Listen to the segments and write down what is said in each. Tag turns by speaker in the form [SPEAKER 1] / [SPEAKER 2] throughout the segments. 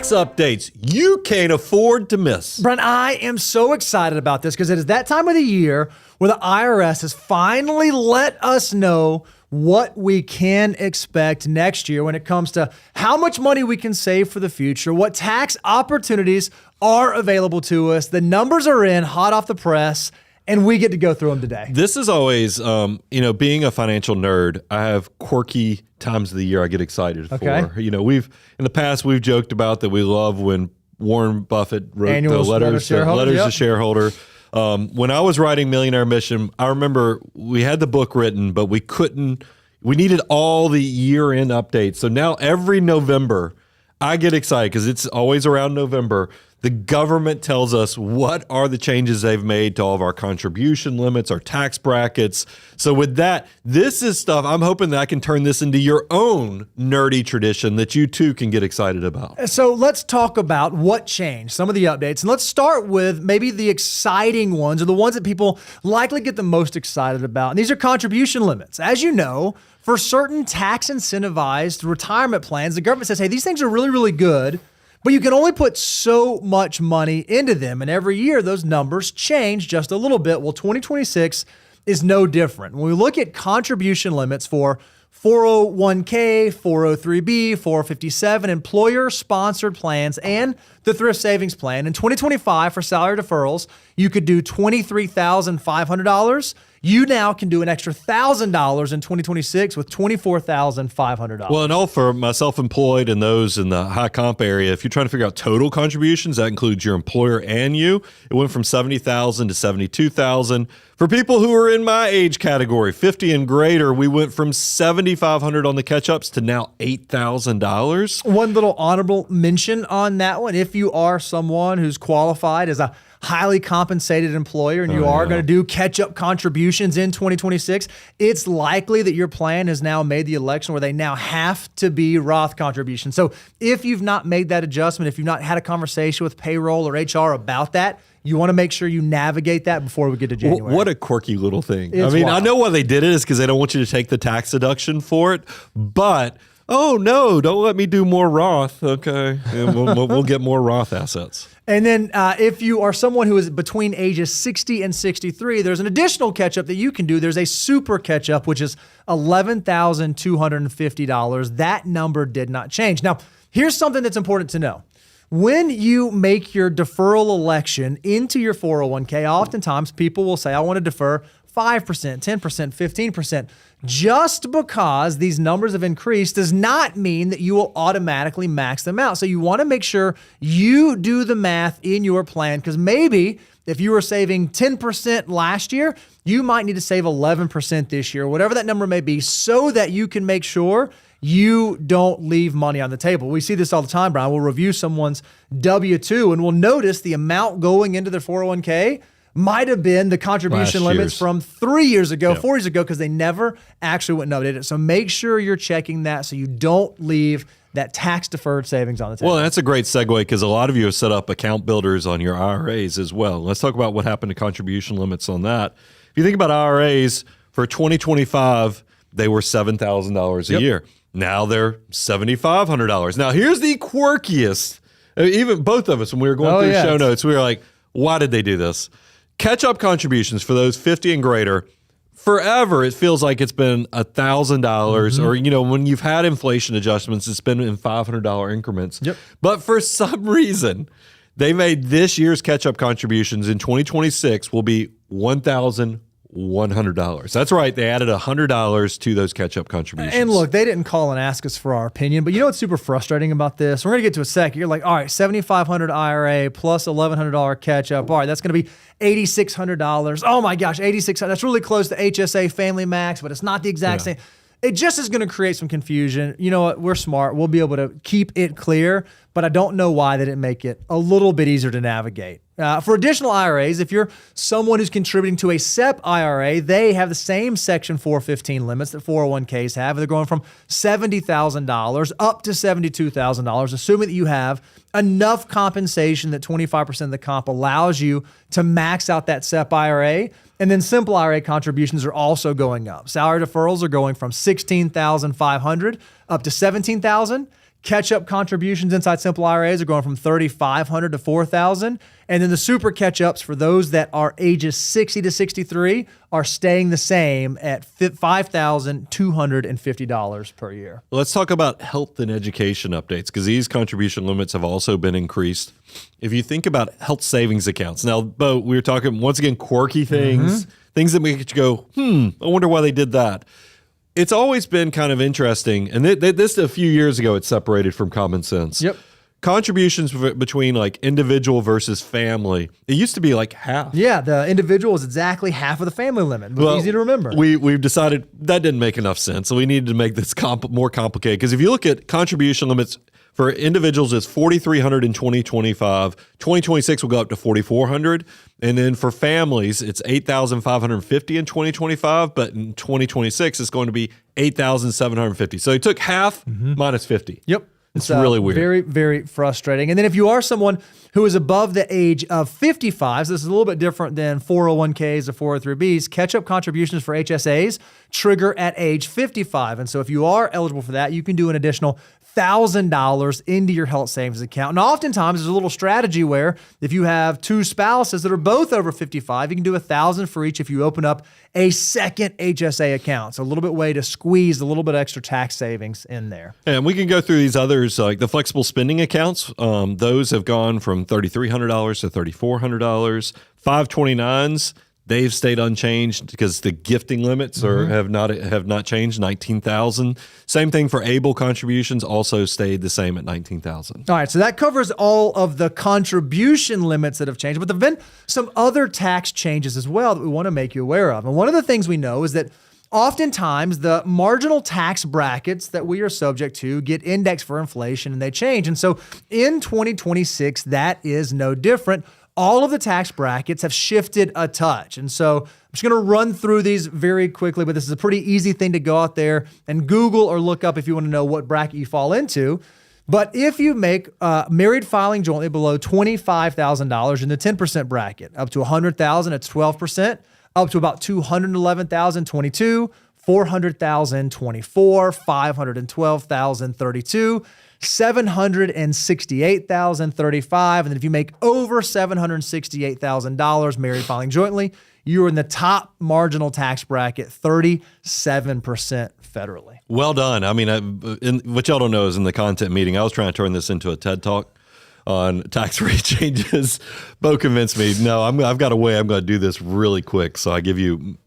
[SPEAKER 1] tax updates you can't afford to miss.
[SPEAKER 2] Brent, I am so excited about this because it is that time of the year where the IRS has finally let us know what we can expect next year when it comes to how much money we can save for the future, what tax opportunities are available to us. The numbers are in, hot off the press, and we get to go through them today.
[SPEAKER 1] This is always, being a financial nerd, I have quirky times of the year I get excited for. In the past, we've joked about that we love when Warren Buffett wrote
[SPEAKER 2] Annual
[SPEAKER 1] the letters to shareholder. When I was writing Millionaire Mission, I remember we had the book written, but we needed all the year-end updates. So now every November, I get excited because it's always around November. The government tells us what are the changes they've made to all of our contribution limits, our tax brackets. So with that, this is stuff I'm hoping that I can turn this into your own nerdy tradition that you too can get excited about.
[SPEAKER 2] So let's talk about what changed, some of the updates. And let's start with maybe the exciting ones, or the ones that people likely get the most excited about. And these are contribution limits. As you know, for certain tax incentivized retirement plans, the government says, hey, these things are really, really good, but you can only put so much money into them. And every year, those numbers change just a little bit. Well, 2026 is no different. When we look at contribution limits for 401k, 403b, 457, employer-sponsored plans, and the thrift savings plan, in 2025 for salary deferrals, you could do $23,500. You now can do an extra $1,000 in 2026 with $24,500.
[SPEAKER 1] Well, and all for my self-employed and those in the high comp area, if you're trying to figure out total contributions, that includes your employer and you. It went from $70,000 to $72,000. For people who are in my age category, 50 and greater, we went from $7,500 on the catch-ups to now $8,000.
[SPEAKER 2] One little honorable mention on that one. If you are someone who's qualified as a highly compensated employer and you are going to do catch-up contributions in 2026, it's likely that your plan has now made the election where they now have to be Roth contributions. So if you've not made that adjustment, if you've not had a conversation with payroll or HR about that, you want to make sure you navigate that before we get to January.
[SPEAKER 1] What a quirky little thing.
[SPEAKER 2] It's wild.
[SPEAKER 1] I know why they did it is because they don't want you to take the tax deduction for it, but oh no, don't let me do more Roth. Okay, yeah, we'll get more Roth assets.
[SPEAKER 2] And then if you are someone who is between ages 60 and 63, there's an additional catch-up that you can do. There's a super catch-up, which is $11,250. That number did not change. Now, here's something that's important to know. When you make your deferral election into your 401k, oftentimes people will say, I want to defer 5%, 10%, 15%. Just because these numbers have increased does not mean that you will automatically max them out. So you want to make sure you do the math in your plan, because maybe if you were saving 10% last year, you might need to save 11% this year, whatever that number may be, so that you can make sure you don't leave money on the table. We see this all the time, Brian. We'll review someone's W-2 and we'll notice the amount going into their 401k might have been the contribution limits from 3 years ago, 4 years ago, because they never actually went and updated it. So make sure you're checking that so you don't leave that tax-deferred savings on the table.
[SPEAKER 1] Well, that's a great segue because a lot of you have set up account builders on your IRAs as well. Let's talk about what happened to contribution limits on that. If you think about IRAs, for 2025, they were $7,000 a year. Now they're $7,500. Now here's the quirkiest. Even both of us, when we were going through the show notes, we were like, why did they do this? Catch-up contributions for those 50 and greater, forever it feels like it's been $1,000 or, when you've had inflation adjustments, it's been in $500 increments. But for some reason, they made this year's catch-up contributions in 2026 will be $1,100. That's right. They added $100 to those catch-up contributions.
[SPEAKER 2] And look, they didn't call and ask us for our opinion, but you know what's super frustrating about this? We're going to get to a second. You're like, all right, $7,500 IRA plus $1,100 catch-up. All right, that's going to be $8,600. Oh my gosh, $8,600. That's really close to HSA Family Max, but it's not the exact same. It just is going to create some confusion. You know what? We're smart. We'll be able to keep it clear, but I don't know why they didn't make it a little bit easier to navigate. For additional IRAs, if you're someone who's contributing to a SEP IRA, they have the same Section 415 limits that 401ks have. They're going from $70,000 up to $72,000, assuming that you have enough compensation that 25% of the comp allows you to max out that SEP IRA. And then simple IRA contributions are also going up. Salary deferrals are going from $16,500 up to $17,000. Catch-up contributions inside simple IRAs are going from $3,500 to $4,000. And then the super catch-ups for those that are ages 60 to 63 are staying the same at $5,250 per year.
[SPEAKER 1] Let's talk about health and education updates, because these contribution limits have also been increased. If you think about health savings accounts, now, Bo, we were talking, once again, quirky things, things that make you go, I wonder why they did that. It's always been kind of interesting, and this a few years ago, it separated from common sense.
[SPEAKER 2] Yep.
[SPEAKER 1] Contributions between like individual versus family, it used to be like half.
[SPEAKER 2] Yeah, the individual is exactly half of the family limit. Well, easy to remember.
[SPEAKER 1] We've decided that didn't make enough sense, so we needed to make this more complicated. Because if you look at contribution limits for individuals, it's $4,300 in 2025. 2026 will go up to $4,400, and then for families, it's $8,550 in 2025. But in 2026, it's going to be $8,750. So they took half minus 50.
[SPEAKER 2] Yep.
[SPEAKER 1] It's really weird.
[SPEAKER 2] Very, very frustrating. And then if you are someone who is above the age of 55, so this is a little bit different than 401ks or 403bs, catch-up contributions for HSAs trigger at age 55. And so if you are eligible for that, you can do an additional $1,000 into your health savings account. And oftentimes there's a little strategy where if you have two spouses that are both over 55, you can do $1,000 for each if you open up a second HSA account. So a little bit way to squeeze a little bit extra tax savings in there.
[SPEAKER 1] And we can go through these others, like the flexible spending accounts. Those have gone from $3,300 to $3,400. 529s, they've stayed unchanged because the gifting limits have not changed. 19,000. Same thing for ABLE contributions, also stayed the same at 19,000.
[SPEAKER 2] All right, so that covers all of the contribution limits that have changed, but there have been some other tax changes as well that we want to make you aware of. And one of the things we know is that oftentimes the marginal tax brackets that we are subject to get indexed for inflation and they change. And so in 2026, that is no different. All of the tax brackets have shifted a touch. And so I'm just going to run through these very quickly, but this is a pretty easy thing to go out there and Google or look up if you want to know what bracket you fall into. But if you make married filing jointly below $25,000 in the 10% bracket, up to $100,000, it's 12%, up to about $211,000, 22, $400,000, 24, $512,000, 32, $768,000, 35, and then if you make over $768,000 married filing jointly, you're in the top marginal tax bracket, 37% federally.
[SPEAKER 1] Well done. I mean, what y'all don't know is in the content meeting, I was trying to turn this into a TED Talk on tax rate changes. Bo convinced me, no, I've got a way I'm going to do this really quick. So I give you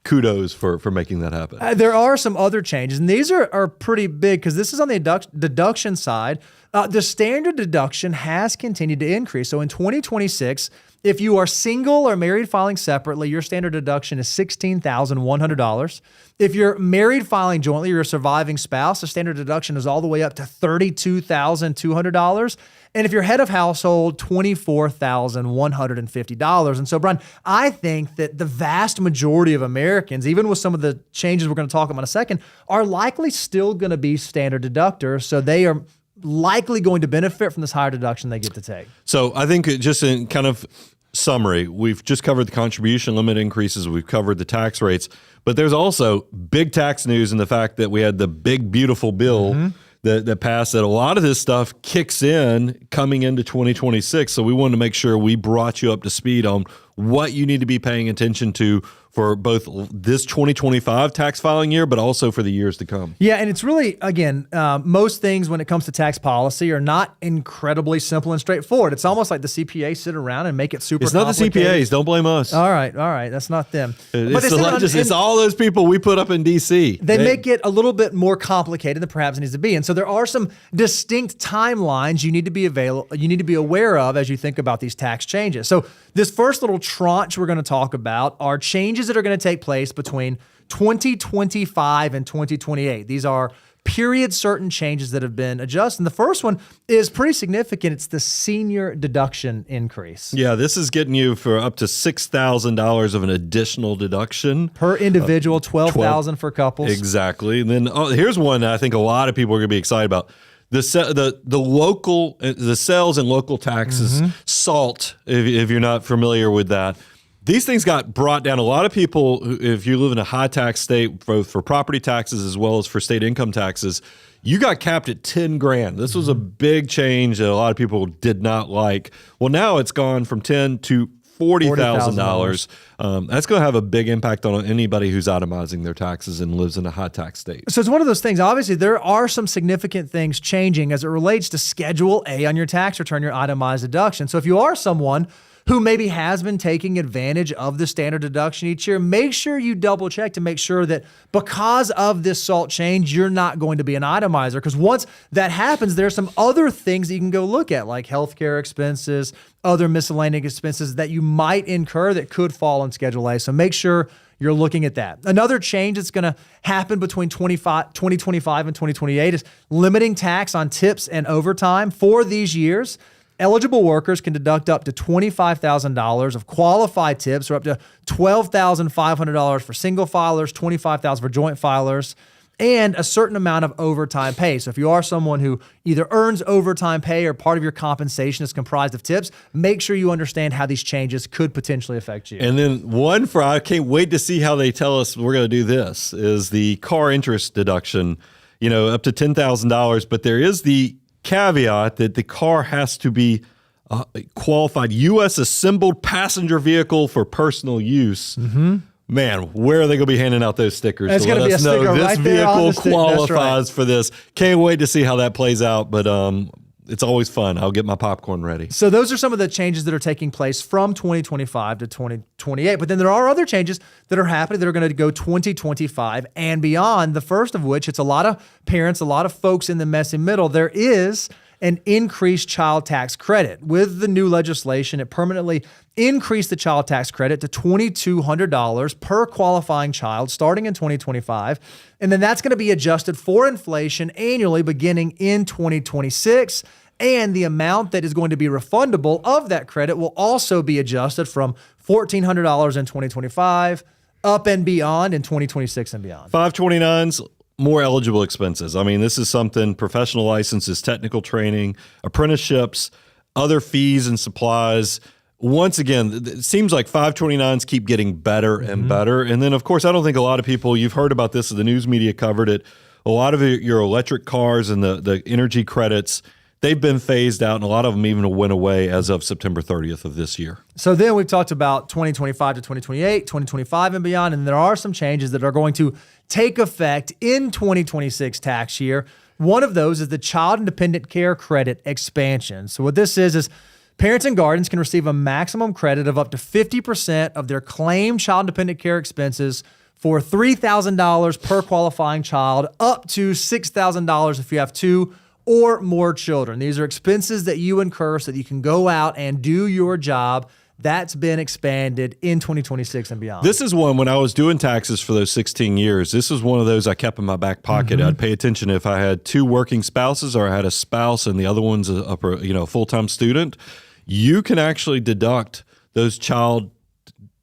[SPEAKER 1] kudos for making that happen.
[SPEAKER 2] There are some other changes, and these are pretty big because this is on the deduction side. The standard deduction has continued to increase. So in 2026, if you are single or married filing separately, your standard deduction is $16,100. If you're married filing jointly, you're a surviving spouse, the standard deduction is all the way up to $32,200. And if you're head of household, $24,150. And so, Brian, I think that the vast majority of Americans, even with some of the changes we're going to talk about in a second, are likely still going to be standard deductors. So they are likely going to benefit from this higher deduction they get to take.
[SPEAKER 1] So I think just in kind of summary, we've just covered the contribution limit increases, we've covered the tax rates, but there's also big tax news in the fact that we had the big, beautiful bill that passed, that a lot of this stuff kicks in coming into 2026. So we wanted to make sure we brought you up to speed on what you need to be paying attention to for both this 2025 tax filing year, but also for the years to come.
[SPEAKER 2] Yeah, and it's really, again, most things when it comes to tax policy are not incredibly simple and straightforward. It's almost like the CPA sit around and make it super complicated.
[SPEAKER 1] It's not the CPAs. Don't blame us.
[SPEAKER 2] All right. That's not them.
[SPEAKER 1] It's all those people we put up in D.C.
[SPEAKER 2] They make it a little bit more complicated than perhaps it needs to be. And so there are some distinct timelines you need to be aware of as you think about these tax changes. So this first little tranche we're going to talk about are changes that are going to take place between 2025 and 2028. These are period certain changes that have been adjusted. And the first one is pretty significant. It's the senior deduction increase.
[SPEAKER 1] Yeah, this is getting you for up to $6,000 of an additional deduction.
[SPEAKER 2] Per individual, $12,000 for couples.
[SPEAKER 1] Exactly. And then here's one that I think a lot of people are going to be excited about. The sales and local taxes, SALT, if you're not familiar with that, These things got brought down. A lot of people, if you live in a high tax state, both for property taxes as well as for state income taxes, you got capped at 10 grand. This was a big change that a lot of people did not like. Well, now it's gone from 10 to $40,000. That's going to have a big impact on anybody who's itemizing their taxes and lives in a high tax state.
[SPEAKER 2] So it's one of those things. Obviously, there are some significant things changing as it relates to Schedule A on your tax return, your itemized deduction. So if you are someone who maybe has been taking advantage of the standard deduction each year, make sure you double check to make sure that because of this SALT change, you're not going to be an itemizer. Because once that happens, there's some other things that you can go look at, like healthcare expenses, other miscellaneous expenses that you might incur that could fall on Schedule A. So make sure you're looking at that. Another change that's going to happen between 2025 and 2028 is limiting tax on tips and overtime. For these years, eligible workers can deduct up to $25,000 of qualified tips, or up to $12,500 for single filers, $25,000 for joint filers, and a certain amount of overtime pay. So if you are someone who either earns overtime pay or part of your compensation is comprised of tips, make sure you understand how these changes could potentially affect you.
[SPEAKER 1] And then one for, I can't wait to see how they tell us we're going to do this, is the car interest deduction, up to $10,000. But there is the caveat that the car has to be qualified U.S. assembled passenger vehicle for personal use. Man, where are they going to be handing out those stickers?
[SPEAKER 2] It's going to be a sticker right there on the stick.
[SPEAKER 1] This vehicle qualifies for this. Can't wait to see how that plays out, but it's always fun. I'll get my popcorn ready.
[SPEAKER 2] So those are some of the changes that are taking place from 2025 to 2028. But then there are other changes that are happening that are going to go 2025 and beyond. The first of which, it's a lot of parents, a lot of folks in the messy middle. There is an increased child tax credit. With the new legislation, it permanently increased the child tax credit to $2,200 per qualifying child starting in 2025. And then that's going to be adjusted for inflation annually beginning in 2026. And the amount that is going to be refundable of that credit will also be adjusted from $1,400 in 2025 up and beyond in 2026 and beyond.
[SPEAKER 1] 529s. More eligible expenses. I mean, this is something: professional licenses, technical training, apprenticeships, other fees and supplies. Once again, it seems like 529s keep getting better and better. And then, of course, I don't think a lot of people, you've heard about this, the news media covered it. A lot of your electric cars and the energy credits, they've been phased out, and a lot of them even went away as of September 30th of this year.
[SPEAKER 2] So then we've talked about 2025 to 2028, 2025 and beyond, and there are some changes that are going to take effect in 2026 tax year. One of those is the Child Independent Care Credit expansion. So what this is parents and guardians can receive a maximum credit of up to 50% of their claimed child dependent care expenses for $3,000 per qualifying child, up to $6,000 if you have two or more children. These are expenses that you incur so that you can go out and do your job. That's been expanded in 2026 and beyond.
[SPEAKER 1] This is one, when I was doing taxes for those 16 years, this is one of those I kept in my back pocket. I'd pay attention if I had two working spouses, or I had a spouse and the other one's a full-time student. You can actually deduct those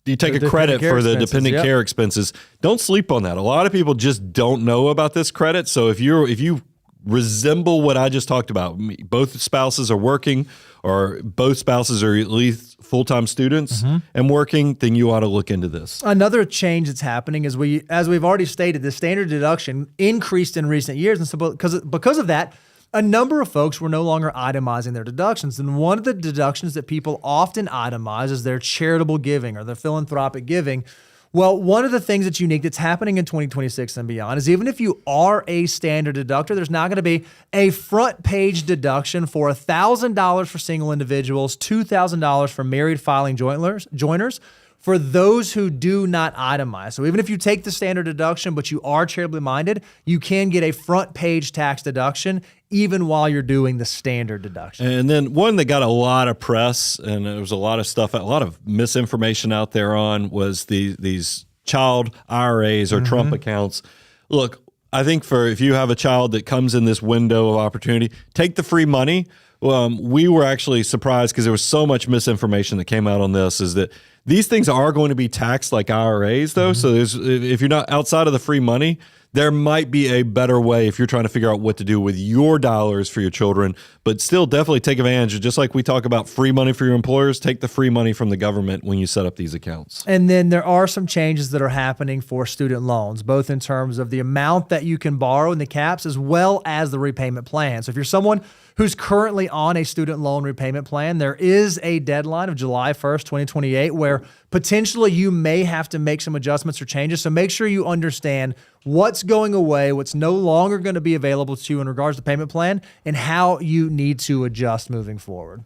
[SPEAKER 1] you take a credit for the dependent care expenses. Don't sleep on that. A lot of people just don't know about this credit. So if you resemble what I just talked about, both spouses are working, or both spouses are at least full-time students and working, then you ought to look into this.
[SPEAKER 2] Another change that's happening is as we've already stated, the standard deduction increased in recent years. And so because of that, a number of folks were no longer itemizing their deductions. And one of the deductions that people often itemize is their charitable giving or their philanthropic giving. Well, one of the things that's unique that's happening in 2026 and beyond is even if you are a standard deductor, there's now going to be a front page deduction for $1,000 for single individuals, $2,000 for married filing joiners, for those who do not itemize. So even if you take the standard deduction, but you are charitably minded, you can get a front page tax deduction even while you're doing the standard deduction.
[SPEAKER 1] And then one that got a lot of press, and there was a lot of stuff, a lot of misinformation out there on, was these child IRAs or Trump accounts. Look, I think if you have a child that comes in this window of opportunity, take the free money. We were actually surprised because there was so much misinformation that came out on this, is that these things are going to be taxed like IRAs, though. So if you're not outside of the free money, there might be a better way if you're trying to figure out what to do with your dollars for your children, but still definitely take advantage of, just like we talk about free money for your employers, take the free money from the government when you set up these accounts.
[SPEAKER 2] And then there are some changes that are happening for student loans, both in terms of the amount that you can borrow and the caps, as well as the repayment plan. So if you're someone who's currently on a student loan repayment plan, there is a deadline of July 1st, 2028, where potentially you may have to make some adjustments or changes. So make sure you understand what's going away, what's no longer going to be available to you in regards to the payment plan, and how you need to adjust moving forward.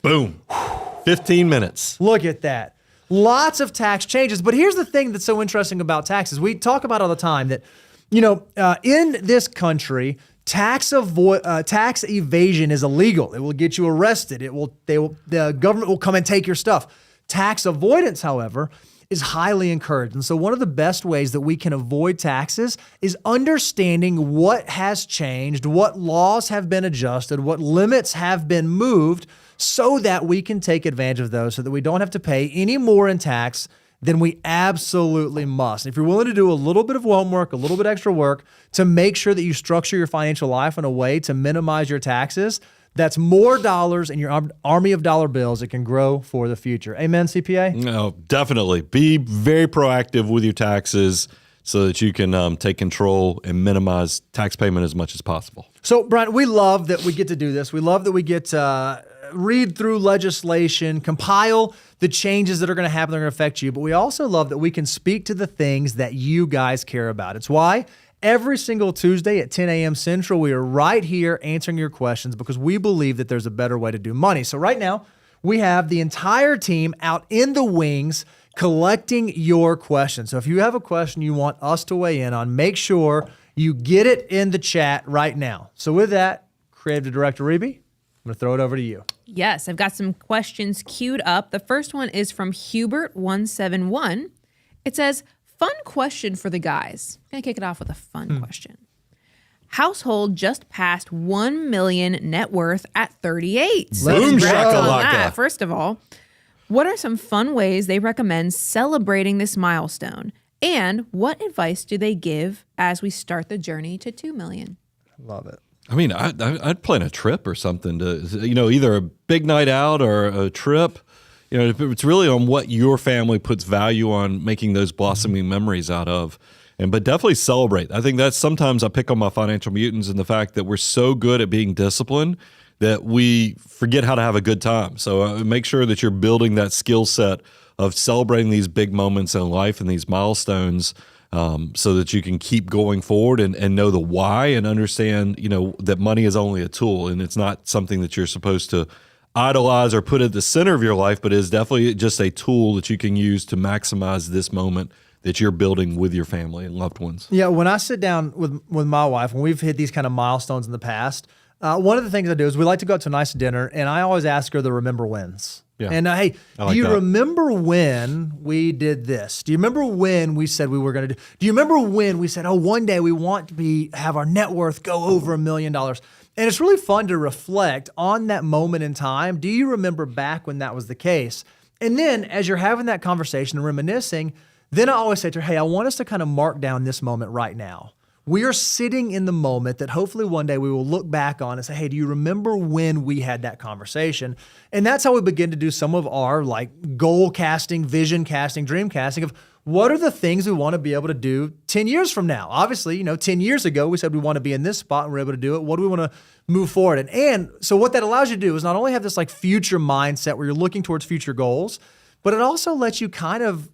[SPEAKER 1] Boom. 15 minutes.
[SPEAKER 2] Look at that. Lots of tax changes. But here's the thing that's so interesting about taxes. We talk about all the time that, in this country, tax evasion is illegal. It will get you arrested. The government will come and take your stuff. Tax avoidance, however, is highly encouraged. And so one of the best ways that we can avoid taxes is understanding what has changed, what laws have been adjusted, what limits have been moved, so that we can take advantage of those so that we don't have to pay any more in tax than we absolutely must. If you're willing to do a little bit of homework, a little bit extra work to make sure that you structure your financial life in a way to minimize your taxes, that's more dollars in your army of dollar bills that can grow for the future. Amen, CPA?
[SPEAKER 1] No, definitely. Be very proactive with your taxes so that you can take control and minimize tax payment as much as possible.
[SPEAKER 2] So, Brian, we love that we get to do this. We love that we get to read through legislation, compile the changes that are going to happen that are going to affect you, but we also love that we can speak to the things that you guys care about. It's why every single Tuesday at 10 a.m. Central, we are right here answering your questions because we believe that there's a better way to do money. So right now, we have the entire team out in the wings collecting your questions. So if you have a question you want us to weigh in on, make sure you get it in the chat right now. So with that, Creative Director Reby, I'm going to throw it over to you.
[SPEAKER 3] Yes, I've got some questions queued up. The first one is from Hubert171. It says, fun question for the guys. I'm going to kick it off with a fun question. Household just passed 1 million net worth at 38. So
[SPEAKER 1] Boom
[SPEAKER 3] congrats on
[SPEAKER 1] shakalaka.
[SPEAKER 3] that. First of all, what are some fun ways they recommend celebrating this milestone? And what advice do they give as we start the journey to 2 million?
[SPEAKER 2] Love it.
[SPEAKER 1] I mean, I'd plan a trip or something to, either a big night out or a trip. It's really on what your family puts value on making those blossoming memories out of. But definitely celebrate. I think that's sometimes I pick on my financial mutants and the fact that we're so good at being disciplined that we forget how to have a good time. So make sure that you're building that skill set of celebrating these big moments in life and these milestones so that you can keep going forward and know the why and understand, that money is only a tool and it's not something that you're supposed to idolize or put at the center of your life, but is definitely just a tool that you can use to maximize this moment that you're building with your family and loved ones.
[SPEAKER 2] Yeah, when I sit down with my wife, when we've hit these kind of milestones in the past, one of the things I do is we like to go out to a nice dinner, and I always ask her the remember wins.
[SPEAKER 1] Yeah.
[SPEAKER 2] And hey, do you remember when we did this? Do you remember when we said we were going to do? Do you remember when we said, one day we want to have our net worth go over $1 million? And it's really fun to reflect on that moment in time. Do you remember back when that was the case? And then as you're having that conversation and reminiscing, then I always say to her, hey, I want us to kind of mark down this moment right now. We are sitting in the moment that hopefully one day we will look back on and say, hey, do you remember when we had that conversation? And that's how we begin to do some of our goal casting, vision casting, dream casting of what are the things we want to be able to do 10 years from now? Obviously, 10 years ago, we said we want to be in this spot and we're able to do it. What do we want to move forward in? And so what that allows you to do is not only have this future mindset where you're looking towards future goals, but it also lets you kind of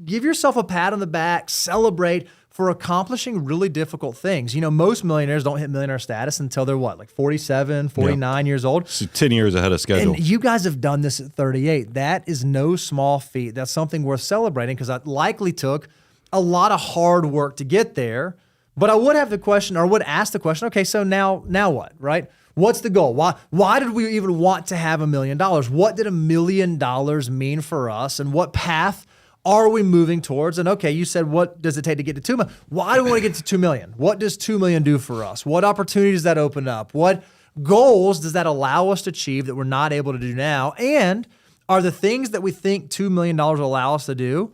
[SPEAKER 2] give yourself a pat on the back, celebrate for accomplishing really difficult things. Most millionaires don't hit millionaire status until they're 47, 49 years old.
[SPEAKER 1] So 10 years ahead of schedule.
[SPEAKER 2] And you guys have done this at 38. That is no small feat. That's something worth celebrating because it likely took a lot of hard work to get there. But I would have the question, or would ask the question, okay, so now what, right? What's the goal? Why did we even want to have $1 million? What did $1 million mean for us? And what path are we moving towards? And okay, you said, what does it take to get to 2 million? Why do we want to get to 2 million? What does 2 million do for us? What opportunities does that open up? What goals does that allow us to achieve that we're not able to do now? And are the things that we think $2 million will allow us to do,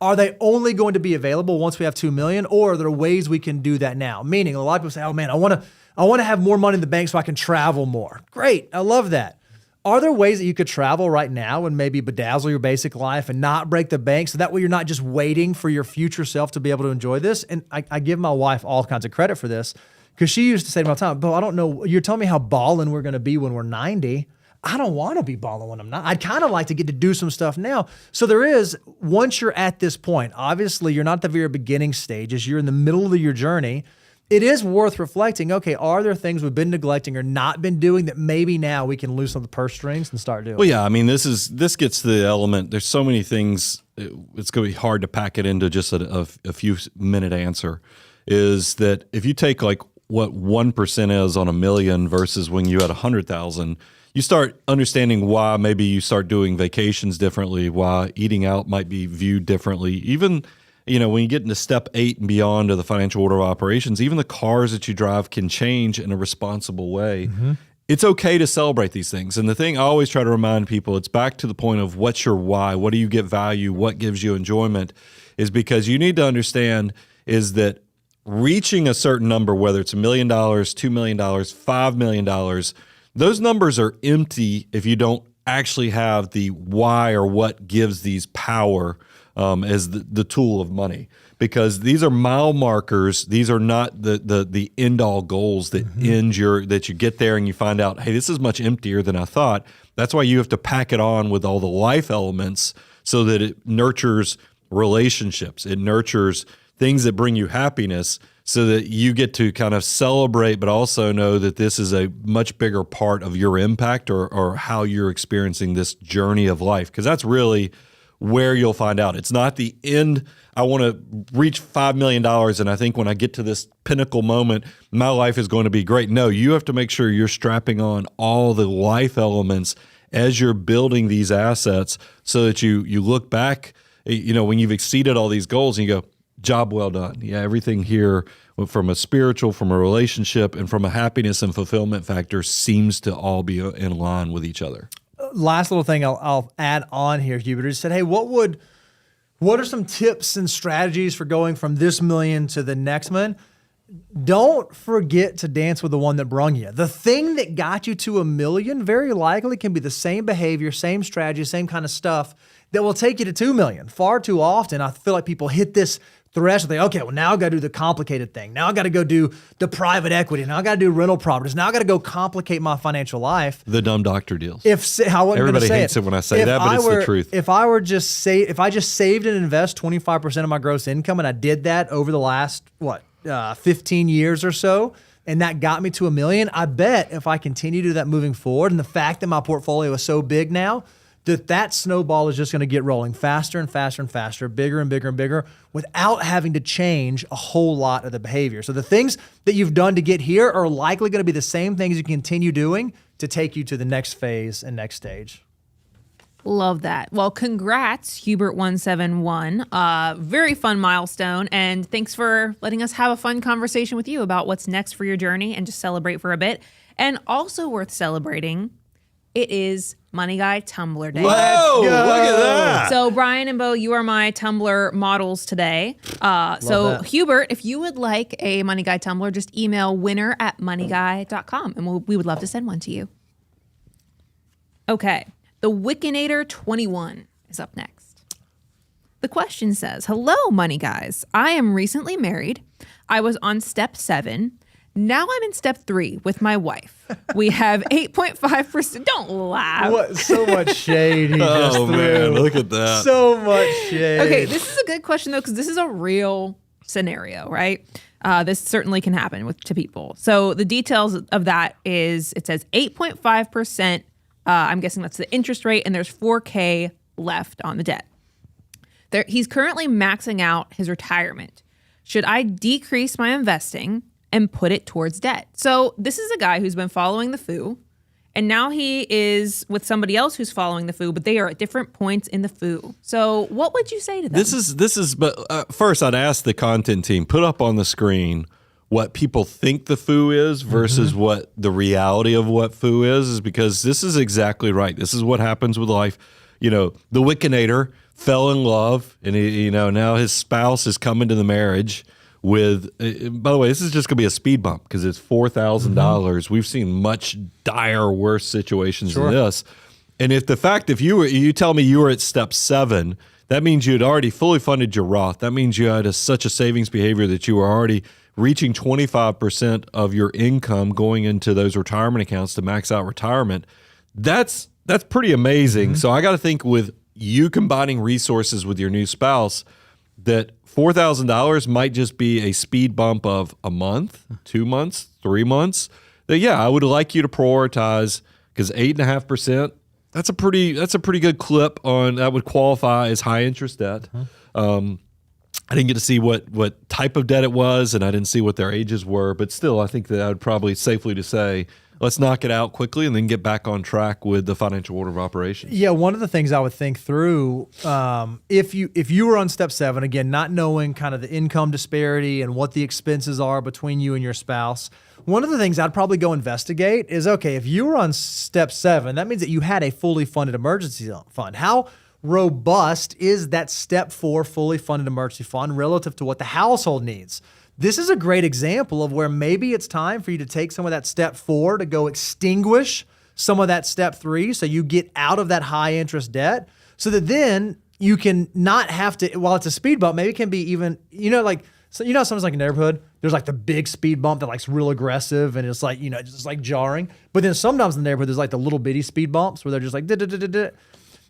[SPEAKER 2] Are they only going to be available once we have 2 million, or are there ways we can do that now? Meaning, a lot of people say, "Oh man, I want to have more money in the bank so I can travel more." Great, I love that. Are there ways that you could travel right now and maybe bedazzle your basic life and not break the bank, so that way you're not just waiting for your future self to be able to enjoy this? And I give my wife all kinds of credit for this, because she used to say to me all the time, "Bo, I don't know, you're telling me how balling we're going to be when we're 90. I don't want to be balling when I'm not. I'd kind of like to get to do some stuff now." So there is, once you're at this point, obviously you're not at the very beginning stages, you're in the middle of your journey. It is worth reflecting, okay, are there things we've been neglecting or not been doing that maybe now we can loosen the purse strings and start doing?
[SPEAKER 1] Well, yeah, I mean, this gets to the element. There's so many things. It's going to be hard to pack it into just a few minute answer. Is that if you take like what 1% is on a million versus when you had 100,000, you start understanding why maybe you start doing vacations differently, why eating out might be viewed differently. Even, when you get into step 8 and beyond of the financial order of operations, even the cars that you drive can change in a responsible way. Mm-hmm. It's okay to celebrate these things. And the thing I always try to remind people, it's back to the point of what's your why? What do you get value? What gives you enjoyment? Is because you need to understand is that reaching a certain number, whether it's $1 million, $2 million, $5 million, those numbers are empty if you don't actually have the why or what gives these power as the tool of money. Because these are mile markers. These are not the end all goals that that you get there and you find out, hey, this is much emptier than I thought. That's why you have to pack it on with all the life elements so that it nurtures relationships. It nurtures things that bring you happiness, so that you get to kind of celebrate, but also know that this is a much bigger part of your impact or how you're experiencing this journey of life. Because that's really where you'll find out. It's not the end. I want to reach $5 million, and I think when I get to this pinnacle moment, my life is going to be great. No, you have to make sure you're strapping on all the life elements as you're building these assets, so that you look back, when you've exceeded all these goals, and you go, job well done. Yeah, everything here from a spiritual, from a relationship, and from a happiness and fulfillment factor seems to all be in line with each other.
[SPEAKER 2] Last little thing I'll add on here, Hubert, is said, hey, what are some tips and strategies for going from this million to the next million? Don't forget to dance with the one that brung you. The thing that got you to $1 million very likely can be the same behavior, same strategy, same kind of stuff that will take you to 2 million. Far too often, I feel like people hit this threshold. They okay, well, now I got to do the complicated thing. Now I got to go do the private equity. Now I got to do rental properties. Now I got to go complicate my financial life.
[SPEAKER 1] The dumb doctor deals.
[SPEAKER 2] Everybody
[SPEAKER 1] hates it when I say that, but it's the truth.
[SPEAKER 2] If I just saved and invest 25% of my gross income, and I did that over the last 15 years or so, and that got me to $1 million, I bet if I continue to do that moving forward, and the fact that my portfolio is so big now, that snowball is just going to get rolling faster and faster and faster, bigger and bigger and bigger, without having to change a whole lot of the behavior. So the things that you've done to get here are likely going to be the same things you continue doing to take you to the next phase and next stage.
[SPEAKER 3] Love that. Well, congrats, Hubert171. Very fun milestone. And thanks for letting us have a fun conversation with you about what's next for your journey and just celebrate for a bit. And also worth celebrating, it is Money Guy Tumbler Day.
[SPEAKER 1] Whoa, look at that.
[SPEAKER 3] So Brian and Bo, you are my tumbler models today. So Hubert, if you would like a Money Guy tumbler, just email winner@moneyguy.com and we would love to send one to you. Okay. The Wickinator 21 is up next. The question says, hello, Money Guys. I am recently married. I was on step 7. Now I'm in step 3 with my wife. We have 8.5%. Don't laugh.
[SPEAKER 2] What? So much shade he just threw.
[SPEAKER 1] Oh, man, look at that.
[SPEAKER 2] So much shade.
[SPEAKER 3] Okay, this is a good question, though, because this is a real scenario, right? This certainly can happen to people. So the details of that is, it says 8.5%. I'm guessing that's the interest rate, and there's $4,000 left on the debt. He's currently maxing out his retirement. Should I decrease my investing and put it towards debt? So this is a guy who's been following the FOO, and now he is with somebody else who's following the FOO, but they are at different points in the FOO. So what would you say to them?
[SPEAKER 1] But first I'd ask the content team, put up on the screen what people think the FOO is versus what the reality of what FOO is because this is exactly right. This is what happens with life. The Wickinator fell in love, and now his spouse is coming to the marriage with. By the way, this is just going to be a speed bump because it's $4,000. We've seen much dire, worse situations than this. And if you tell me you were at step 7, that means you had already fully funded your Roth. That means you had such a savings behavior that you were already reaching 25% of your income going into those retirement accounts to max out retirement. That's pretty amazing. So I got to think with you combining resources with your new spouse that $4,000 might just be a speed bump of a month, 2 months, 3 months. That, I would like you to prioritize because 8.5%. That's a pretty good clip on that would qualify as high interest debt. I didn't get to see what type of debt it was, and I didn't see what their ages were, but still, I think that I would probably safely to say, let's knock it out quickly and then get back on track with the financial order of operations.
[SPEAKER 2] Yeah, one of the things I would think through, if you were on step 7, again, not knowing kind of the income disparity and what the expenses are between you and your spouse, one of the things I'd probably go investigate is, okay, if you were on step 7, that means that you had a fully funded emergency fund. How robust is that step 4 fully funded emergency fund relative to what the household needs? This is a great example of where maybe it's time for you to take some of that step 4 to go extinguish some of that step 3 so you get out of that high interest debt so that then you can not have to, while it's a speed bump, maybe it can be even, sometimes like a neighborhood, there's like the big speed bump that like's real aggressive and it's like, just like jarring. But then sometimes in the neighborhood, there's like the little bitty speed bumps where they're just like, da-da-da-da-da.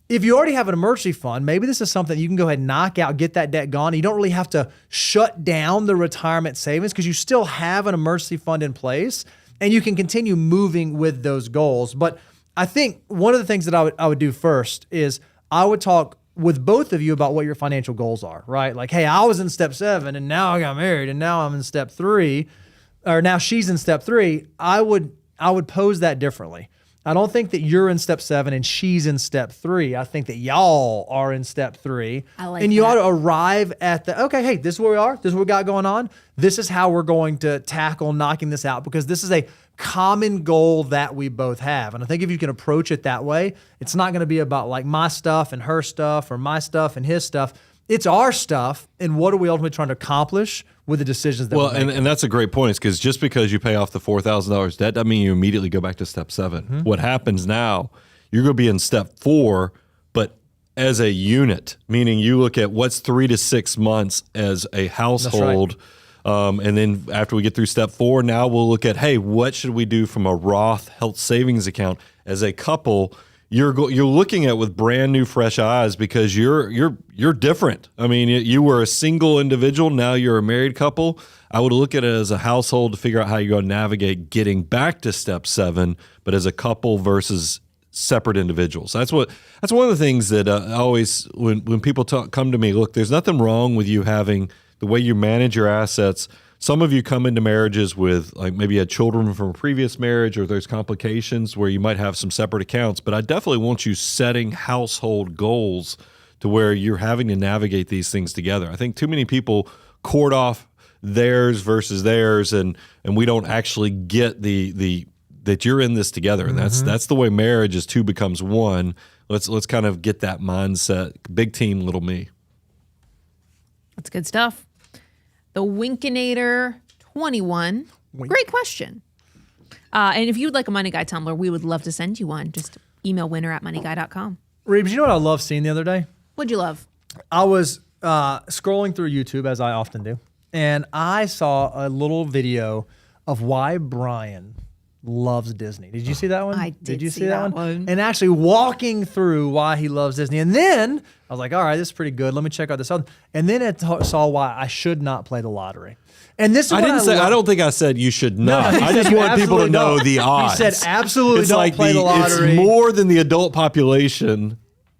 [SPEAKER 2] If you already have an emergency fund, maybe this is something you can go ahead and knock out, get that debt gone. You don't really have to shut down the retirement savings because you still have an emergency fund in place and you can continue moving with those goals. But I think one of the things that I would do first is I would talk with both of you about what your financial goals are, right? Like, hey, I was in step 7 and now I got married and now I'm in step 3, or now she's in step 3. I would pose that differently. I don't think that you're in step 7 and she's in step 3. I think that y'all are in step 3.
[SPEAKER 3] I like
[SPEAKER 2] and you
[SPEAKER 3] that.
[SPEAKER 2] ought to arrive at okay, hey, this is where we are. This is what we got going on. This is how we're going to tackle knocking this out because this is a common goal that we both have. And I think if you can approach it that way, it's not going to be about like my stuff and her stuff or my stuff and his stuff. It's our stuff, and what are we ultimately trying to accomplish with the decisions that we're making?
[SPEAKER 1] And that's a great point. It's because just because you pay off the $4,000 debt doesn't mean you immediately go back to step 7. What happens now, you're going to be in step 4, but as a unit, meaning you look at what's 3 to 6 months as a household. And then after we get through step 4, now we'll look at, hey, what should we do from a Roth health savings account as a couple? You're looking at with brand new fresh eyes because you're different. I mean, you were a single individual, now you're a married couple. I would look at it as a household to figure out how you're going to navigate getting back to step 7, but as a couple versus separate individuals. That's one of the things that I always when people come to me, look, there's nothing wrong with you having the way you manage your assets. Some of you come into marriages with like maybe you had children from a previous marriage or there's complications where you might have some separate accounts, but I definitely want you setting household goals to where you're having to navigate these things together. I think too many people court off theirs versus theirs and we don't actually get the that you're in this together. And that's the way marriage is 2 becomes 1. Let's kind of get that mindset. Big team, little me.
[SPEAKER 3] That's good stuff. The Winkinator 21. Great question. And if you'd like a Money Guy tumbler, we would love to send you one. Just email winner@moneyguy.com.
[SPEAKER 2] Reeves, you know what I love seeing the other day?
[SPEAKER 3] What'd you love?
[SPEAKER 2] I was scrolling through YouTube, as I often do, and I saw a little video of why Brian loves Disney. Did you see that one?
[SPEAKER 3] I did
[SPEAKER 2] you
[SPEAKER 3] see
[SPEAKER 2] see
[SPEAKER 3] that
[SPEAKER 2] one?
[SPEAKER 3] one.
[SPEAKER 2] And actually walking through why he loves Disney. And then I was like, all right, this is pretty good. Let me check out this other. And then it saw why I should not play the lottery. And this is
[SPEAKER 1] I
[SPEAKER 2] what
[SPEAKER 1] didn't say.
[SPEAKER 2] love.
[SPEAKER 1] I don't think I said you should not.
[SPEAKER 2] he
[SPEAKER 1] I
[SPEAKER 2] said
[SPEAKER 1] just
[SPEAKER 2] you
[SPEAKER 1] want people to
[SPEAKER 2] absolutely
[SPEAKER 1] know
[SPEAKER 2] don't.
[SPEAKER 1] the odds.
[SPEAKER 2] He said absolutely
[SPEAKER 1] It's
[SPEAKER 2] don't
[SPEAKER 1] like
[SPEAKER 2] play the lottery.
[SPEAKER 1] It's more than the adult population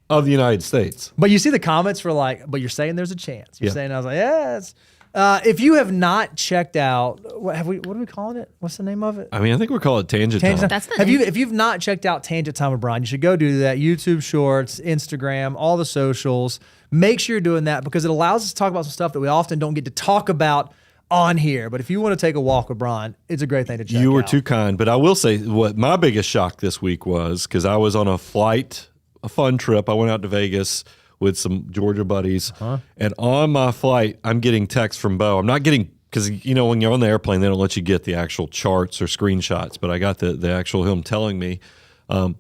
[SPEAKER 1] of the United States.
[SPEAKER 2] But you see the comments for like, but you're saying there's a chance. You're
[SPEAKER 1] Yeah.
[SPEAKER 2] saying, I was like, yes. If you have not checked out, what are we calling it? What's the name of it?
[SPEAKER 1] I mean, I think we call it tangent time.
[SPEAKER 2] Tangent.
[SPEAKER 3] That's the
[SPEAKER 2] Have
[SPEAKER 3] name.
[SPEAKER 2] if you've not checked out Tangent Time with Brian, you should go do that. YouTube Shorts, Instagram, all the socials. Make sure you're doing that because it allows us to talk about some stuff that we often don't get to talk about on here. But if you want to take a walk with Brian, it's a great thing to check out.
[SPEAKER 1] You were too kind, but I will say what my biggest shock this week was because I was on a fun trip. I went out to Vegas with some Georgia buddies. And on my flight, I'm getting texts from Bo. I'm not getting, because, when you're on the airplane, they don't let you get the actual charts or screenshots, but I got the actual him telling me,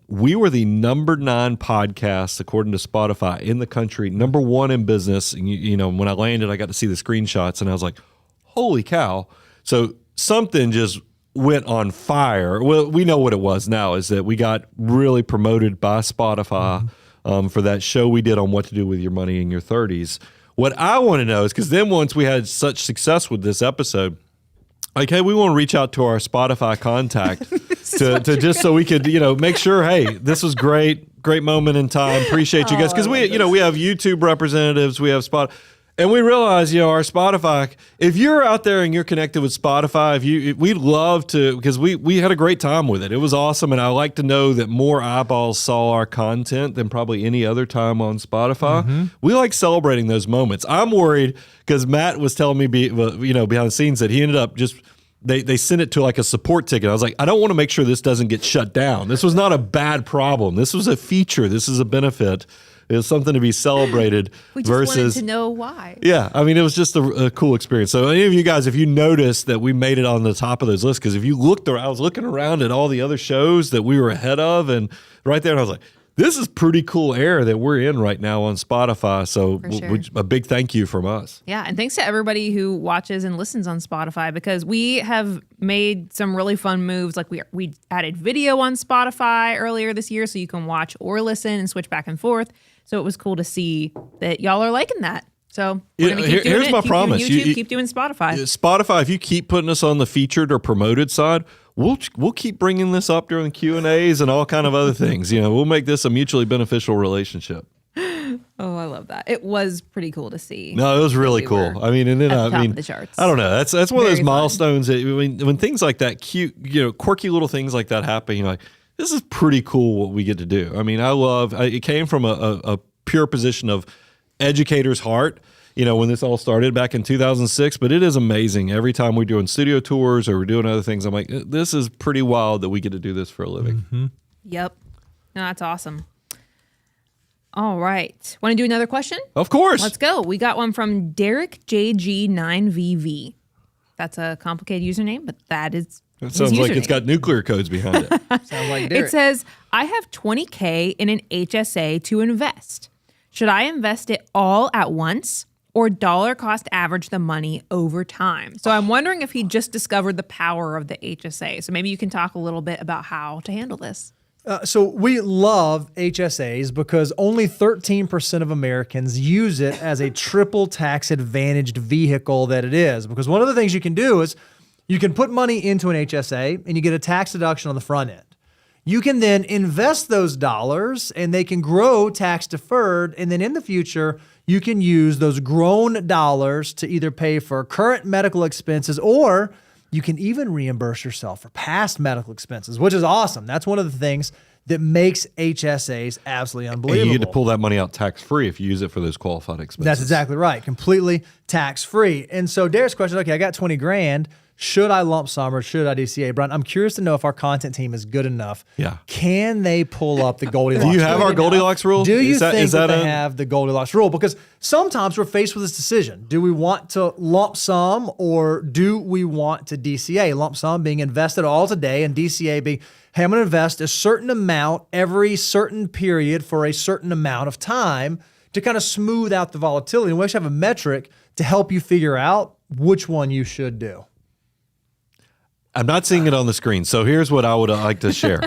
[SPEAKER 1] we were the number 9 podcast, according to Spotify, in the country, number 1 in business. And, when I landed, I got to see the screenshots, and I was like, holy cow. So something just went on fire. Well, we know what it was now, is that we got really promoted by Spotify for that show we did on what to do with your money in your 30s. What I want to know is, because then once we had such success with this episode, like, hey, we want to reach out to our Spotify contact to just so we could, make sure, hey, this was great moment in time. Appreciate you guys. Because we have YouTube representatives, we have Spotify. And we realize, our Spotify, if you're out there and you're connected with Spotify, we'd love to, because we had a great time with it. It was awesome. And I like to know that more eyeballs saw our content than probably any other time on Spotify. We like celebrating those moments. I'm worried because Matt was telling me, behind the scenes, that he ended up just, they sent it to like a support ticket. I was like, I don't want to make sure this doesn't get shut down. This was not a bad problem. This was a feature. This is a benefit. It was something to be celebrated.
[SPEAKER 3] We just wanted to know why.
[SPEAKER 1] Yeah, I mean, it was just a cool experience. So any of you guys, if you noticed that we made it on the top of those lists, because if you looked around, I was looking around at all the other shows that we were ahead of, and right there, and I was like, this is pretty cool air that we're in right now on Spotify. So a big thank you from us.
[SPEAKER 3] Yeah, and thanks to everybody who watches and listens on Spotify, because we have made some really fun moves. Like we added video on Spotify earlier this year, so you can watch or listen and switch back and forth. So it was cool to see that y'all are liking that. So we're going to keep doing it.
[SPEAKER 1] Here's my promise.
[SPEAKER 3] Keep doing YouTube, keep doing Spotify.
[SPEAKER 1] Spotify, if you keep putting us on the featured or promoted side, we'll keep bringing this up during the Q&As and all kind of other things. We'll make this a mutually beneficial relationship.
[SPEAKER 3] Oh, I love that. It was pretty cool to see.
[SPEAKER 1] No, it was really cool. I mean, and then
[SPEAKER 3] top of the charts.
[SPEAKER 1] I don't know. That's one of those
[SPEAKER 3] Very
[SPEAKER 1] milestones that when things like that, cute, quirky little things like that happen, you're like, this is pretty cool what we get to do. I mean, it came from a pure position of educator's heart, when this all started back in 2006, but it is amazing. Every time we're doing studio tours or we're doing other things, I'm like, this is pretty wild that we get to do this for a living.
[SPEAKER 3] Yep. No, that's awesome. All right. Want to do another question?
[SPEAKER 1] Of course.
[SPEAKER 3] Let's go. We got one from Derek JG9VV. That's a complicated username, but that is
[SPEAKER 1] It sounds like it's got nuclear codes behind it.
[SPEAKER 2] Sounds like Derek.
[SPEAKER 3] It says, I have $20K in an HSA to invest. Should I invest it all at once or dollar cost average the money over time? So I'm wondering if he just discovered the power of the HSA. So maybe you can talk a little bit about how to handle this.
[SPEAKER 2] So we love HSAs because only 13% of Americans use it as a triple tax advantaged vehicle that it is. Because one of the things you can do is you can put money into an HSA and you get a tax deduction on the front end. You can then invest those dollars and they can grow tax deferred. And then in the future, you can use those grown dollars to either pay for current medical expenses, or you can even reimburse yourself for past medical expenses, which is awesome. That's one of the things that makes HSAs absolutely unbelievable.
[SPEAKER 1] And you get to pull that money out tax-free if you use it for those qualified expenses.
[SPEAKER 2] That's exactly right. Completely tax-free. And so Derek's question, okay, I got 20 grand. Should I lump sum or should I DCA? Brian, I'm curious to know if our content team is good enough.
[SPEAKER 1] Yeah.
[SPEAKER 2] Can they pull up the Goldilocks rule?
[SPEAKER 1] Do you have our Goldilocks rule?
[SPEAKER 2] Do you think that they have the Goldilocks rule? Because sometimes we're faced with this decision. Do we want to lump sum or do we want to DCA? Lump sum being invested all today and DCA being, hey, I'm going to invest a certain amount every certain period for a certain amount of time to kind of smooth out the volatility. And we actually have a metric to help you figure out which one you should do.
[SPEAKER 1] I'm not seeing it on the screen, so here's what I would like to share.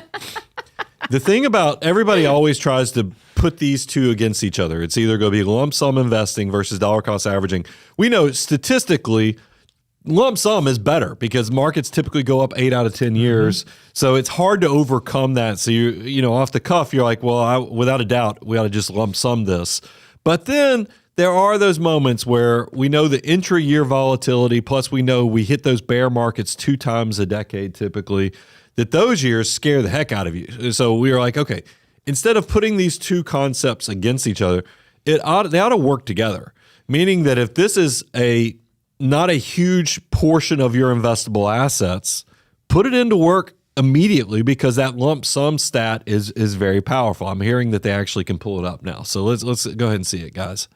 [SPEAKER 1] The thing about everybody always tries to put these two against each other. It's either going to be lump sum investing versus dollar cost averaging. We know statistically lump sum is better because markets typically go up 8 out of 10 years. So it's hard to overcome that. So you know, off the cuff, you're like, well, without a doubt, we ought to just lump sum this. But then there are those moments where we know the intra-year volatility, plus we know we hit those bear markets 2 times a decade typically, that those years scare the heck out of you. So we were like, okay, instead of putting these two concepts against each other, they ought to work together. Meaning that if this is not a huge portion of your investable assets, put it into work immediately because that lump sum stat is very powerful. I'm hearing that they actually can pull it up now. So let's go ahead and see it, guys.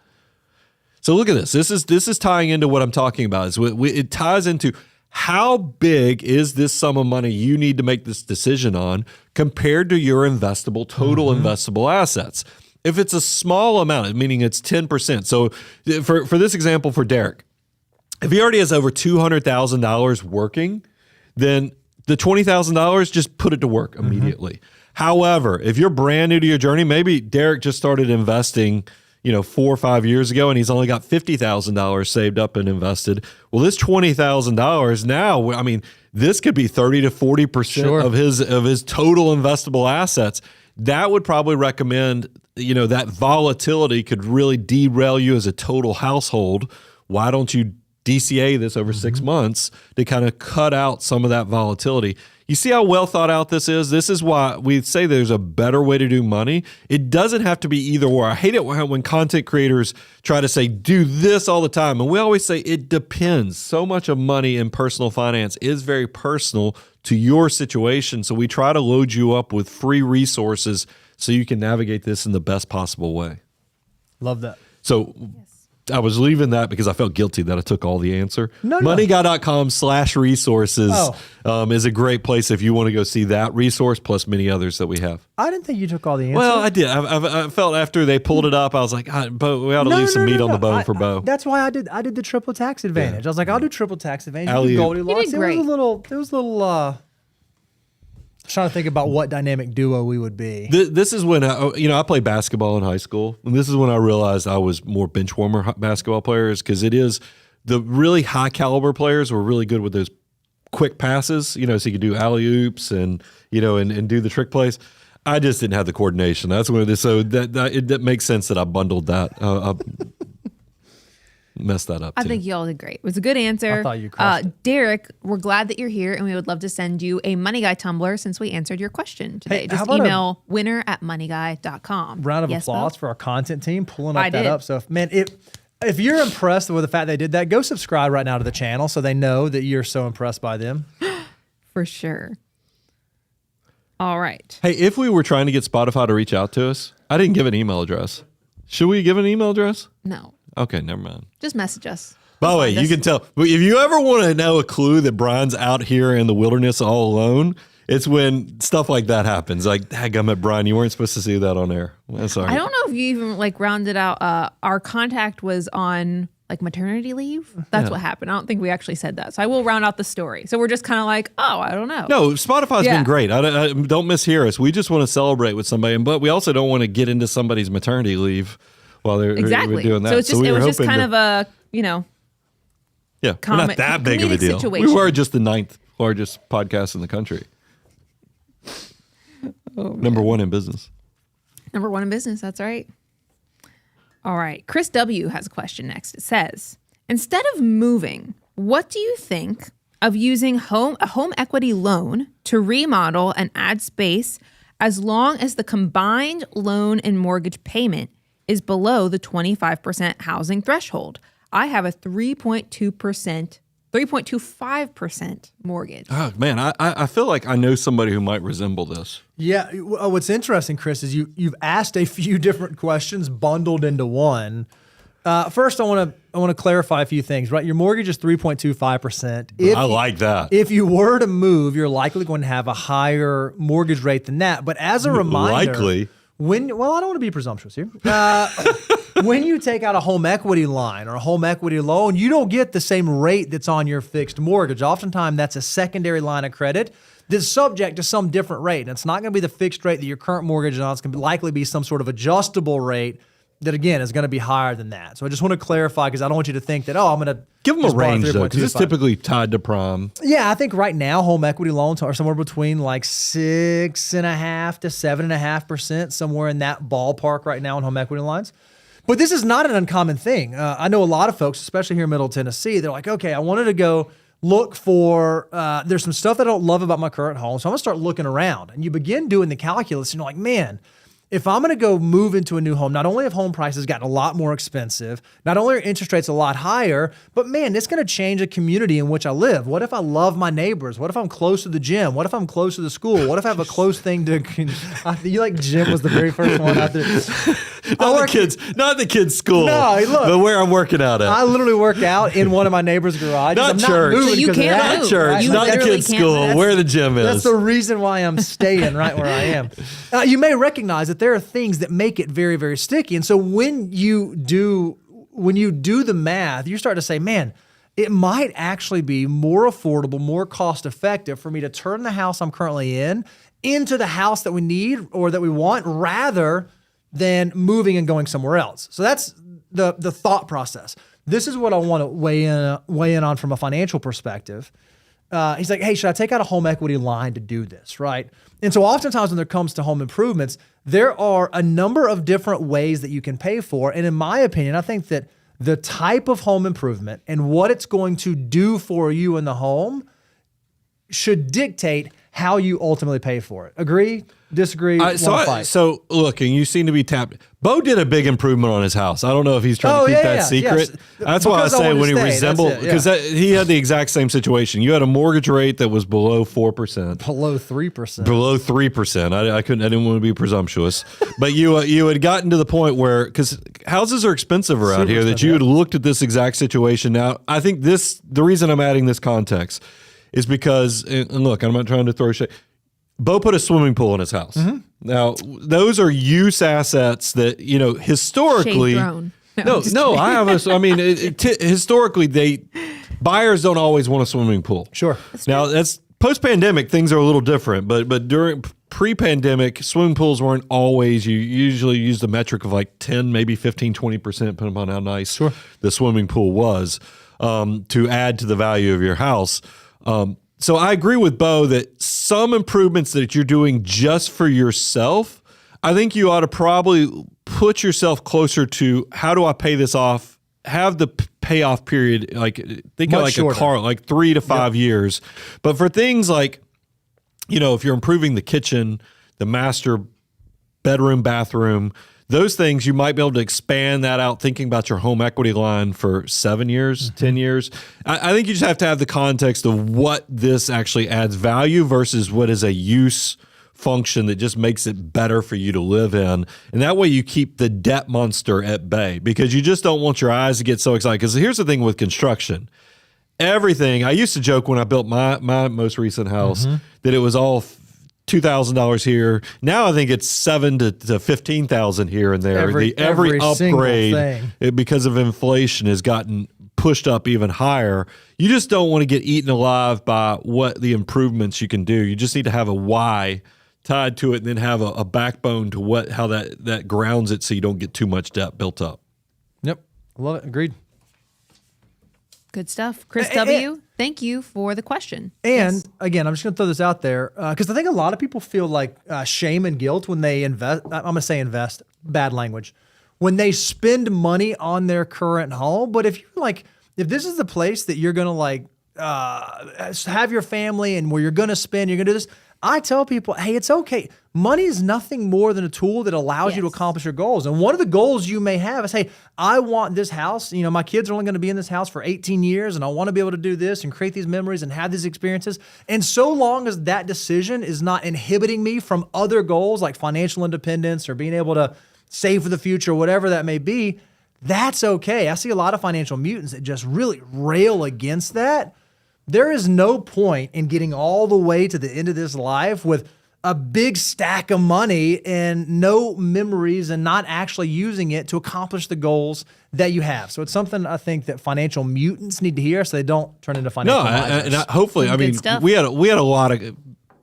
[SPEAKER 1] So look at this. This is tying into what I'm talking about. It ties into how big is this sum of money you need to make this decision on compared to your total investable assets. If it's a small amount, meaning it's 10%. So for this example, for Derek, if he already has over $200,000 working, then the $20,000, just put it to work immediately. However, if you're brand new to your journey, maybe Derek just started investing 4 or 5 years ago, and he's only got $50,000 saved up and invested. Well, this $20,000 now, I mean, this could be 30 to 40% of his total investable assets. That would probably recommend, that volatility could really derail you as a total household. Why don't you DCA this over 6 months to kind of cut out some of that volatility? You see how well thought out this is? This is why we say there's a better way to do money. It doesn't have to be either or. I hate it when content creators try to say, do this all the time. And we always say it depends. So much of money in personal finance is very personal to your situation. So we try to load you up with free resources so you can navigate this in the best possible way.
[SPEAKER 2] Love that.
[SPEAKER 1] So I was leaving that because I felt guilty that I took all the answer.
[SPEAKER 2] No.
[SPEAKER 1] MoneyGuy.com/resources is a great place if you want to go see that resource plus many others that we have.
[SPEAKER 2] I didn't think you took all the answers.
[SPEAKER 1] Well, I did. I felt after they pulled it up, I was like, Bo, we ought to leave some meat on the bone for Bo.
[SPEAKER 2] That's why I did the triple tax advantage. I was like, I'll do triple tax advantage.
[SPEAKER 1] Alley-oop.
[SPEAKER 2] Goldilocks.
[SPEAKER 3] You did great.
[SPEAKER 2] It was a little I was trying to think about what dynamic duo we would be.
[SPEAKER 1] This is when I played basketball in high school, and this is when I realized I was more bench warmer basketball players, because it is the really high caliber players were really good with those quick passes, so you could do alley oops and and do the trick plays. I just didn't have the coordination. That's what it is. So that makes sense that I bundled that. I messed that up.
[SPEAKER 3] I think you all did great. It was a good answer.
[SPEAKER 2] I thought you crushed it.
[SPEAKER 3] Derek, we're glad that you're here, and we would love to send you a Money Guy tumbler since we answered your question today.
[SPEAKER 2] Hey,
[SPEAKER 3] Just
[SPEAKER 2] how about
[SPEAKER 3] email winner@moneyguy.com.
[SPEAKER 2] Round of
[SPEAKER 3] Yes,
[SPEAKER 2] applause
[SPEAKER 3] Bo?
[SPEAKER 2] for our content team pulling up
[SPEAKER 3] I
[SPEAKER 2] that
[SPEAKER 3] did.
[SPEAKER 2] up. So, if you're impressed with the fact they did that, go subscribe right now to the channel so they know that you're so impressed by them.
[SPEAKER 3] For sure. All right.
[SPEAKER 1] Hey, if we were trying to get Spotify to reach out to us, I didn't give an email address. Should we give an email address?
[SPEAKER 3] No,
[SPEAKER 1] Okay, never mind.
[SPEAKER 3] just message us.
[SPEAKER 1] By the way, you can tell, if you ever want to know a clue that Brian's out here in the wilderness all alone, it's when stuff like that happens. Like, dadgummit, Brian, you weren't supposed to see that on air. Sorry.
[SPEAKER 3] I don't know if you even rounded out. Our contact was on maternity leave. That's what happened. I don't think we actually said that. So I will round out the story. So we're just kind of I don't know.
[SPEAKER 1] No, Spotify's
[SPEAKER 3] Yeah.
[SPEAKER 1] been great. I don't mishear us. We just want to celebrate with somebody, but we also don't want to get into somebody's maternity leave while they're doing that.
[SPEAKER 3] So it's just
[SPEAKER 1] we
[SPEAKER 3] it
[SPEAKER 1] were
[SPEAKER 3] was just
[SPEAKER 1] hoping
[SPEAKER 3] kind of a
[SPEAKER 1] we're not that big of a
[SPEAKER 3] comedic
[SPEAKER 1] deal.
[SPEAKER 3] situation.
[SPEAKER 1] We were just the 9th largest podcast in the country. Number one in business.
[SPEAKER 3] Number one in business. That's right. All right. Chris W. has a question next. It says, instead of moving, what do you think of using a home equity loan to remodel and add space as long as the combined loan and mortgage payment is below the 25% housing threshold? I have a 3.25% mortgage.
[SPEAKER 1] Oh, man, I feel like I know somebody who might resemble this.
[SPEAKER 2] Yeah. What's interesting, Chris, is you've asked a few different questions bundled into one. First, I want to clarify a few things. Right, your mortgage is 3.25%.
[SPEAKER 1] I like that.
[SPEAKER 2] If you were to move, you're likely going to have a higher mortgage rate than that. But as a reminder,
[SPEAKER 1] Likely.
[SPEAKER 2] I don't want to be presumptuous here. When you take out a home equity line or a home equity loan, you don't get the same rate that's on your fixed mortgage. Oftentimes, that's a secondary line of credit that's subject to some different rate. And it's not going to be the fixed rate that your current mortgage is on. It's going to likely be some sort of adjustable rate that, again, is going to be higher than that. So I just want to clarify, because I don't want you to think that, I'm going to
[SPEAKER 1] Give them a range, though, because it's typically tied to prime.
[SPEAKER 2] Yeah, I think right now home equity loans are somewhere between 6.5% to 7.5%, somewhere in that ballpark right now on home equity lines. But this is not an uncommon thing. I know a lot of folks, especially here in Middle Tennessee, they're like, okay, I wanted to go look for, there's some stuff that I don't love about my current home, so I'm going to start looking around. And you begin doing the calculus, and you're like, man, if I'm going to go move into a new home, not only have home prices gotten a lot more expensive, not only are interest rates a lot higher, but man, it's going to change the community in which I live. What if I love my neighbors? What if I'm close to the gym? What if I'm close to the school? What if I have a close thing to, you like gym was the very first one out there.
[SPEAKER 1] Not the kids' school.
[SPEAKER 2] No, look,
[SPEAKER 1] but where I'm working out at.
[SPEAKER 2] I literally work out in one of my neighbor's garages.
[SPEAKER 1] Not
[SPEAKER 2] I'm
[SPEAKER 1] church.
[SPEAKER 2] Not moving
[SPEAKER 3] So you
[SPEAKER 2] because of
[SPEAKER 3] can't
[SPEAKER 2] that.
[SPEAKER 3] move.
[SPEAKER 1] Church,
[SPEAKER 3] You
[SPEAKER 1] not the
[SPEAKER 3] literally
[SPEAKER 1] kids'
[SPEAKER 3] can't
[SPEAKER 1] school,
[SPEAKER 3] move.
[SPEAKER 1] where the gym is.
[SPEAKER 2] That's the reason why I'm staying right where I am. You may recognize that there are things that make it very, very sticky. And so when you do the math, you start to say, man, it might actually be more affordable, more cost effective for me to turn the house I'm currently in into the house that we need or that we want rather than moving and going somewhere else. So that's the thought process. This is what I want to weigh in on from a financial perspective. He's like, hey, should I take out a home equity line to do this, right? And so oftentimes when it comes to home improvements, there are a number of different ways that you can pay for. And in my opinion, I think that the type of home improvement and what it's going to do for you in the home should dictate how you ultimately pay for it. Agree? Disagree? Fight?
[SPEAKER 1] So look, and you seem to be tapped. Bo did a big improvement on his house. I don't know if he's trying to keep that secret.
[SPEAKER 2] Yes.
[SPEAKER 1] That's why I
[SPEAKER 2] Because I
[SPEAKER 1] say
[SPEAKER 2] wanted
[SPEAKER 1] when
[SPEAKER 2] to
[SPEAKER 1] he
[SPEAKER 2] stay,
[SPEAKER 1] resembled,
[SPEAKER 2] that's it,
[SPEAKER 1] because he had the exact same situation. You had a mortgage rate that was below 4%.
[SPEAKER 2] Below 3%.
[SPEAKER 1] Below 3%. I didn't want to be presumptuous, but you had gotten to the point where, because houses are expensive around
[SPEAKER 2] Super
[SPEAKER 1] here, that
[SPEAKER 2] expensive,
[SPEAKER 1] you had looked at this exact situation. Now, I think the reason I'm adding this context is because, and look, I'm not trying to throw shade. Bo put a swimming pool in his house.
[SPEAKER 2] Mm-hmm.
[SPEAKER 1] Now, those are use assets that, historically.
[SPEAKER 3] Shade thrown.
[SPEAKER 1] No, I have historically, buyers don't always want a swimming pool.
[SPEAKER 2] Sure.
[SPEAKER 1] Now, that's post-pandemic, things are a little different, but during pre-pandemic, swimming pools weren't always, you usually used the metric of like 10, maybe 15, 20%, depending upon how nice the swimming pool was, to add to the value of your house. So I agree with Bo that some improvements that you're doing just for yourself, I think you ought to probably put yourself closer to how do I pay this off? Have the payoff period, like think of like
[SPEAKER 2] shorter.
[SPEAKER 1] a car, like 3 to 5 years. But for things like, if you're improving the kitchen, the master bedroom, bathroom, those things, you might be able to expand that out, thinking about your home equity line for 7 years, 10 years. I think you just have to have the context of what this actually adds value versus what is a use function that just makes it better for you to live in. And that way you keep the debt monster at bay, because you just don't want your eyes to get so excited. Because here's the thing with construction. Everything, I used to joke when I built my most recent house that it was all $2,000 here. Now I think it's $7,000 to $15,000 here and there. Every upgrade, because of inflation, has gotten pushed up even higher. You just don't want to get eaten alive by what the improvements you can do. You just need to have a why tied to it, and then have a backbone to how that grounds it, so you don't get too much debt built up.
[SPEAKER 2] Yep. Love it. Agreed.
[SPEAKER 3] Good stuff. Chris W., thank you for the question.
[SPEAKER 2] And again, I'm just going to throw this out there because I think a lot of people feel like shame and guilt when they invest. I'm going to say invest, bad language, when they spend money on their current home. But if this is the place that you're going to have your family and where you're going to spend, you're going to do this. I tell people, hey, it's okay. Money is nothing more than a tool that allows you to accomplish your goals. And one of the goals you may have is, hey, I want this house. My kids are only going to be in this house for 18 years, and I want to be able to do this and create these memories and have these experiences. And so long as that decision is not inhibiting me from other goals like financial independence or being able to save for the future, whatever that may be, that's okay. I see a lot of financial mutants that just really rail against that. There is no point in getting all the way to the end of this life with a big stack of money and no memories and not actually using it to accomplish the goals that you have. So it's something I think that financial mutants need to hear so they don't turn into financial misers.
[SPEAKER 1] Hopefully, we had a lot of,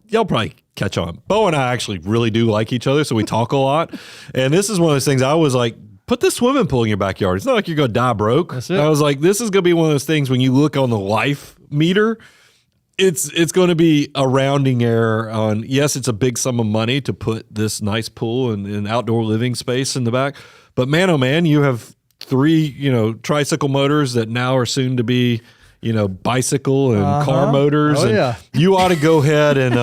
[SPEAKER 1] y'all probably catch on. Bo and I actually really do like each other, so we talk a lot. And this is one of those things I was like, put this swimming pool in your backyard. It's not like you're going to die broke.
[SPEAKER 2] That's it.
[SPEAKER 1] I was like, this is going to be one of those things when you look on the life meter, it's going to be a rounding error on, yes, it's a big sum of money to put this nice pool and outdoor living space in the back. But man, oh man, you have 3, tricycle motors that now are soon to be, bicycle and car motors.
[SPEAKER 2] Oh,
[SPEAKER 1] and
[SPEAKER 2] yeah.
[SPEAKER 1] you ought to go ahead and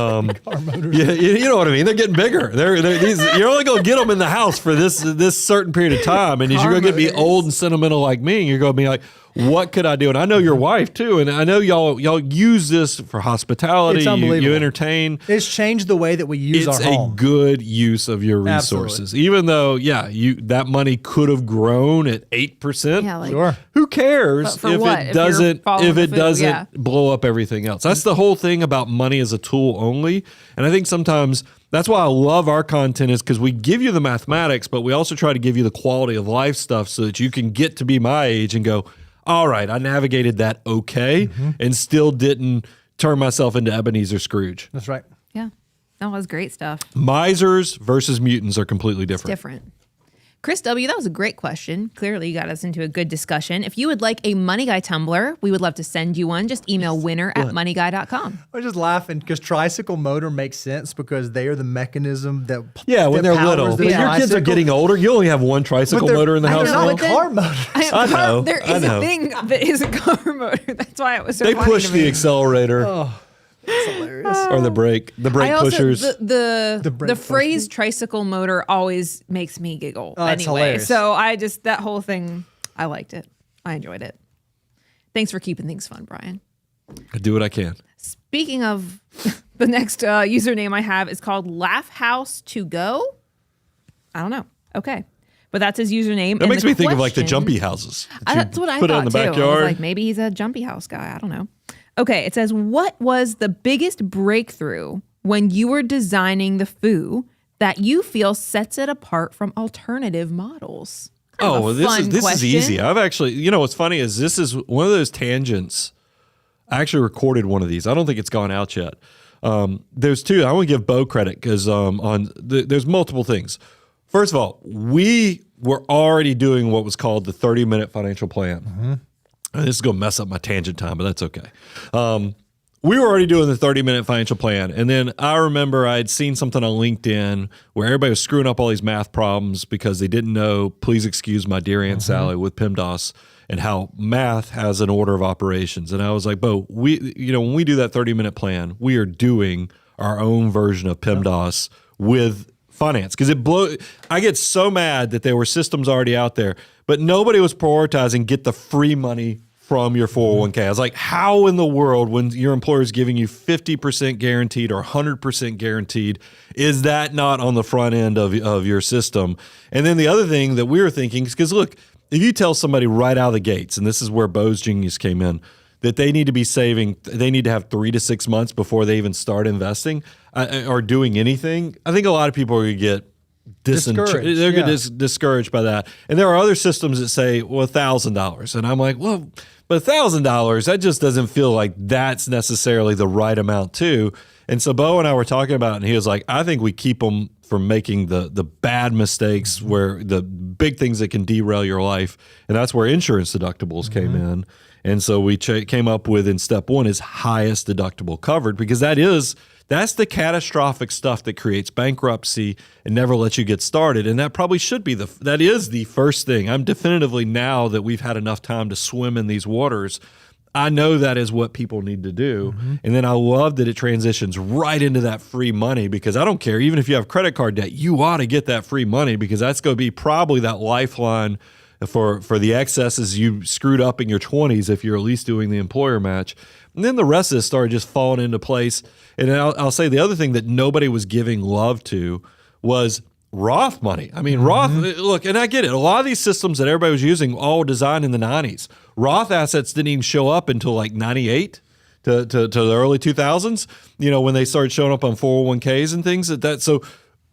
[SPEAKER 2] Car motors.
[SPEAKER 1] yeah, you know what I mean. They're getting bigger. You're only going to get them in the house for this certain period of time, and as you're going to be old and sentimental like me, you're going to be like, what could I do? And I know your wife too, and I know y'all use this for hospitality.
[SPEAKER 2] It's unbelievable.
[SPEAKER 1] You entertain.
[SPEAKER 2] It's changed the way that we use
[SPEAKER 1] It's
[SPEAKER 2] our home.
[SPEAKER 1] a good use of your resources,
[SPEAKER 2] Absolutely.
[SPEAKER 1] even though that money could have grown at 8%.
[SPEAKER 3] Yeah, like
[SPEAKER 2] Sure.
[SPEAKER 1] Who cares
[SPEAKER 3] But for
[SPEAKER 1] if
[SPEAKER 3] what?
[SPEAKER 1] it
[SPEAKER 3] If
[SPEAKER 1] doesn't
[SPEAKER 3] you're following the food, yeah.
[SPEAKER 1] blow up everything else? That's the whole thing about money as a tool only. And I think sometimes that's why I love our content, is because we give you the mathematics, but we also try to give you the quality of life stuff so that you can get to be my age and go, all right, I navigated that okay and still didn't turn myself into Ebenezer Scrooge.
[SPEAKER 2] That's right.
[SPEAKER 3] Yeah. That was great stuff.
[SPEAKER 1] Misers versus mutants are completely different.
[SPEAKER 3] Different. Chris W., that was a great question. Clearly, you got us into a good discussion. If you would like a Money Guy tumbler, we would love to send you one. Just email winner@moneyguy.com.
[SPEAKER 2] I was just laughing because tricycle motor makes sense because they are the mechanism that
[SPEAKER 1] Yeah, when
[SPEAKER 2] that
[SPEAKER 1] they're little.
[SPEAKER 2] powers the
[SPEAKER 1] But your kids are
[SPEAKER 2] tricycle.
[SPEAKER 1] getting older. You only have one tricycle
[SPEAKER 2] But they're-
[SPEAKER 1] motor in the
[SPEAKER 2] I
[SPEAKER 1] house
[SPEAKER 2] know,
[SPEAKER 1] now.
[SPEAKER 2] but car motor.
[SPEAKER 1] I know,
[SPEAKER 3] There
[SPEAKER 1] I
[SPEAKER 3] is
[SPEAKER 1] know.
[SPEAKER 3] a thing that is a car motor. That's why it was so
[SPEAKER 1] They
[SPEAKER 3] funny
[SPEAKER 1] push
[SPEAKER 3] to
[SPEAKER 1] the
[SPEAKER 3] me.
[SPEAKER 1] accelerator or the brake
[SPEAKER 3] I also,
[SPEAKER 1] pushers.
[SPEAKER 3] The
[SPEAKER 2] brake
[SPEAKER 3] phrase tricycle motor always makes me giggle
[SPEAKER 2] that's
[SPEAKER 3] anyway.
[SPEAKER 2] hilarious.
[SPEAKER 3] So that whole thing, I liked it. I enjoyed it. Thanks for keeping things fun, Brian.
[SPEAKER 1] I do what I can.
[SPEAKER 3] Speaking of the next username I have is called Laugh House to Go. I don't know. Okay. But that's his username.
[SPEAKER 1] That makes me think of like the
[SPEAKER 3] question-
[SPEAKER 1] jumpy houses. that you
[SPEAKER 3] That's what I
[SPEAKER 1] put
[SPEAKER 3] thought
[SPEAKER 1] out in the
[SPEAKER 3] too. I
[SPEAKER 1] backyard.
[SPEAKER 3] was like, maybe he's a jumpy house guy. I don't know. Okay, it says, what was the biggest breakthrough when you were designing the foo that you feel sets it apart from alternative models? Kind of a
[SPEAKER 1] Oh, well, this
[SPEAKER 3] fun
[SPEAKER 1] is
[SPEAKER 3] question.
[SPEAKER 1] easy. I've actually, what's funny is this is one of those tangents. I actually recorded one of these. I don't think it's gone out yet. There's two. I want to give Bo credit because there's multiple things. First of all, we were already doing what was called the 30-minute financial plan. And this is going to mess up my tangent time, but that's okay. We were already doing the 30-minute financial plan. And then I remember I had seen something on LinkedIn where everybody was screwing up all these math problems because they didn't know, please excuse my dear Aunt Sally, with PEMDAS and how math has an order of operations. And I was like, Bo, when we do that 30-minute plan, we are doing our own version of PEMDAS with finance, because I get so mad that there were systems already out there, but nobody was prioritizing get the free money from your 401k. I was like, how in the world, when your employer is giving you 50% guaranteed or 100% guaranteed, is that not on the front end of your system? And then the other thing that we were thinking is, because look, if you tell somebody right out of the gates, and this is where Bo's genius came in, that they need to be saving, they need to have 3 to 6 months before they even start investing or doing anything, I think a lot of people are going to get
[SPEAKER 2] Discouraged,
[SPEAKER 1] they're going to discouraged by that. And there are other systems that say, well, $1,000. And I'm like, well, but $1,000, that just doesn't feel like that's necessarily the right amount too. And so Bo and I were talking about it, and he was like, I think we keep them from making the bad mistakes, where the big things that can derail your life. And that's where insurance deductibles came in. And so we came up with, in step one, is highest deductible covered, because that's the catastrophic stuff that creates bankruptcy and never lets you get started. And that probably should be that is the first thing. I'm definitively, now that we've had enough time to swim in these waters, I know that is what people need to do. And then I love that it transitions right into that free money, because I don't care, even if you have credit card debt, you ought to get that free money, because that's going to be probably that lifeline for the excesses you screwed up in your 20s if you're at least doing the employer match. And then the rest of this started just falling into place. And I'll say the other thing that nobody was giving love to was Roth money. I mean, Roth, look, and I get it. A lot of these systems that everybody was using all designed in the 90s. Roth assets didn't even show up until like 98 to the early 2000s, when they started showing up on 401ks and things so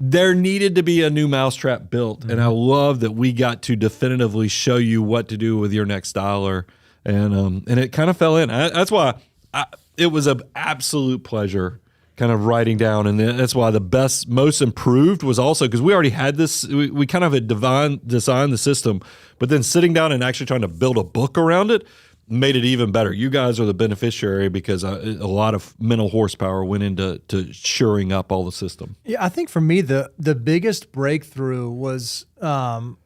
[SPEAKER 1] there needed to be a new mousetrap built. And I love that we got to definitively show you what to do with your next dollar. And it kind of fell in. That's why it was an absolute pleasure kind of writing down. And that's why the best, most improved was also, because we already had this, we kind of had designed the system, but then sitting down and actually trying to build a book around it made it even better. You guys are the beneficiary, because a lot of mental horsepower went into shoring up all the system.
[SPEAKER 2] Yeah, I think for me, the biggest breakthrough was, Brian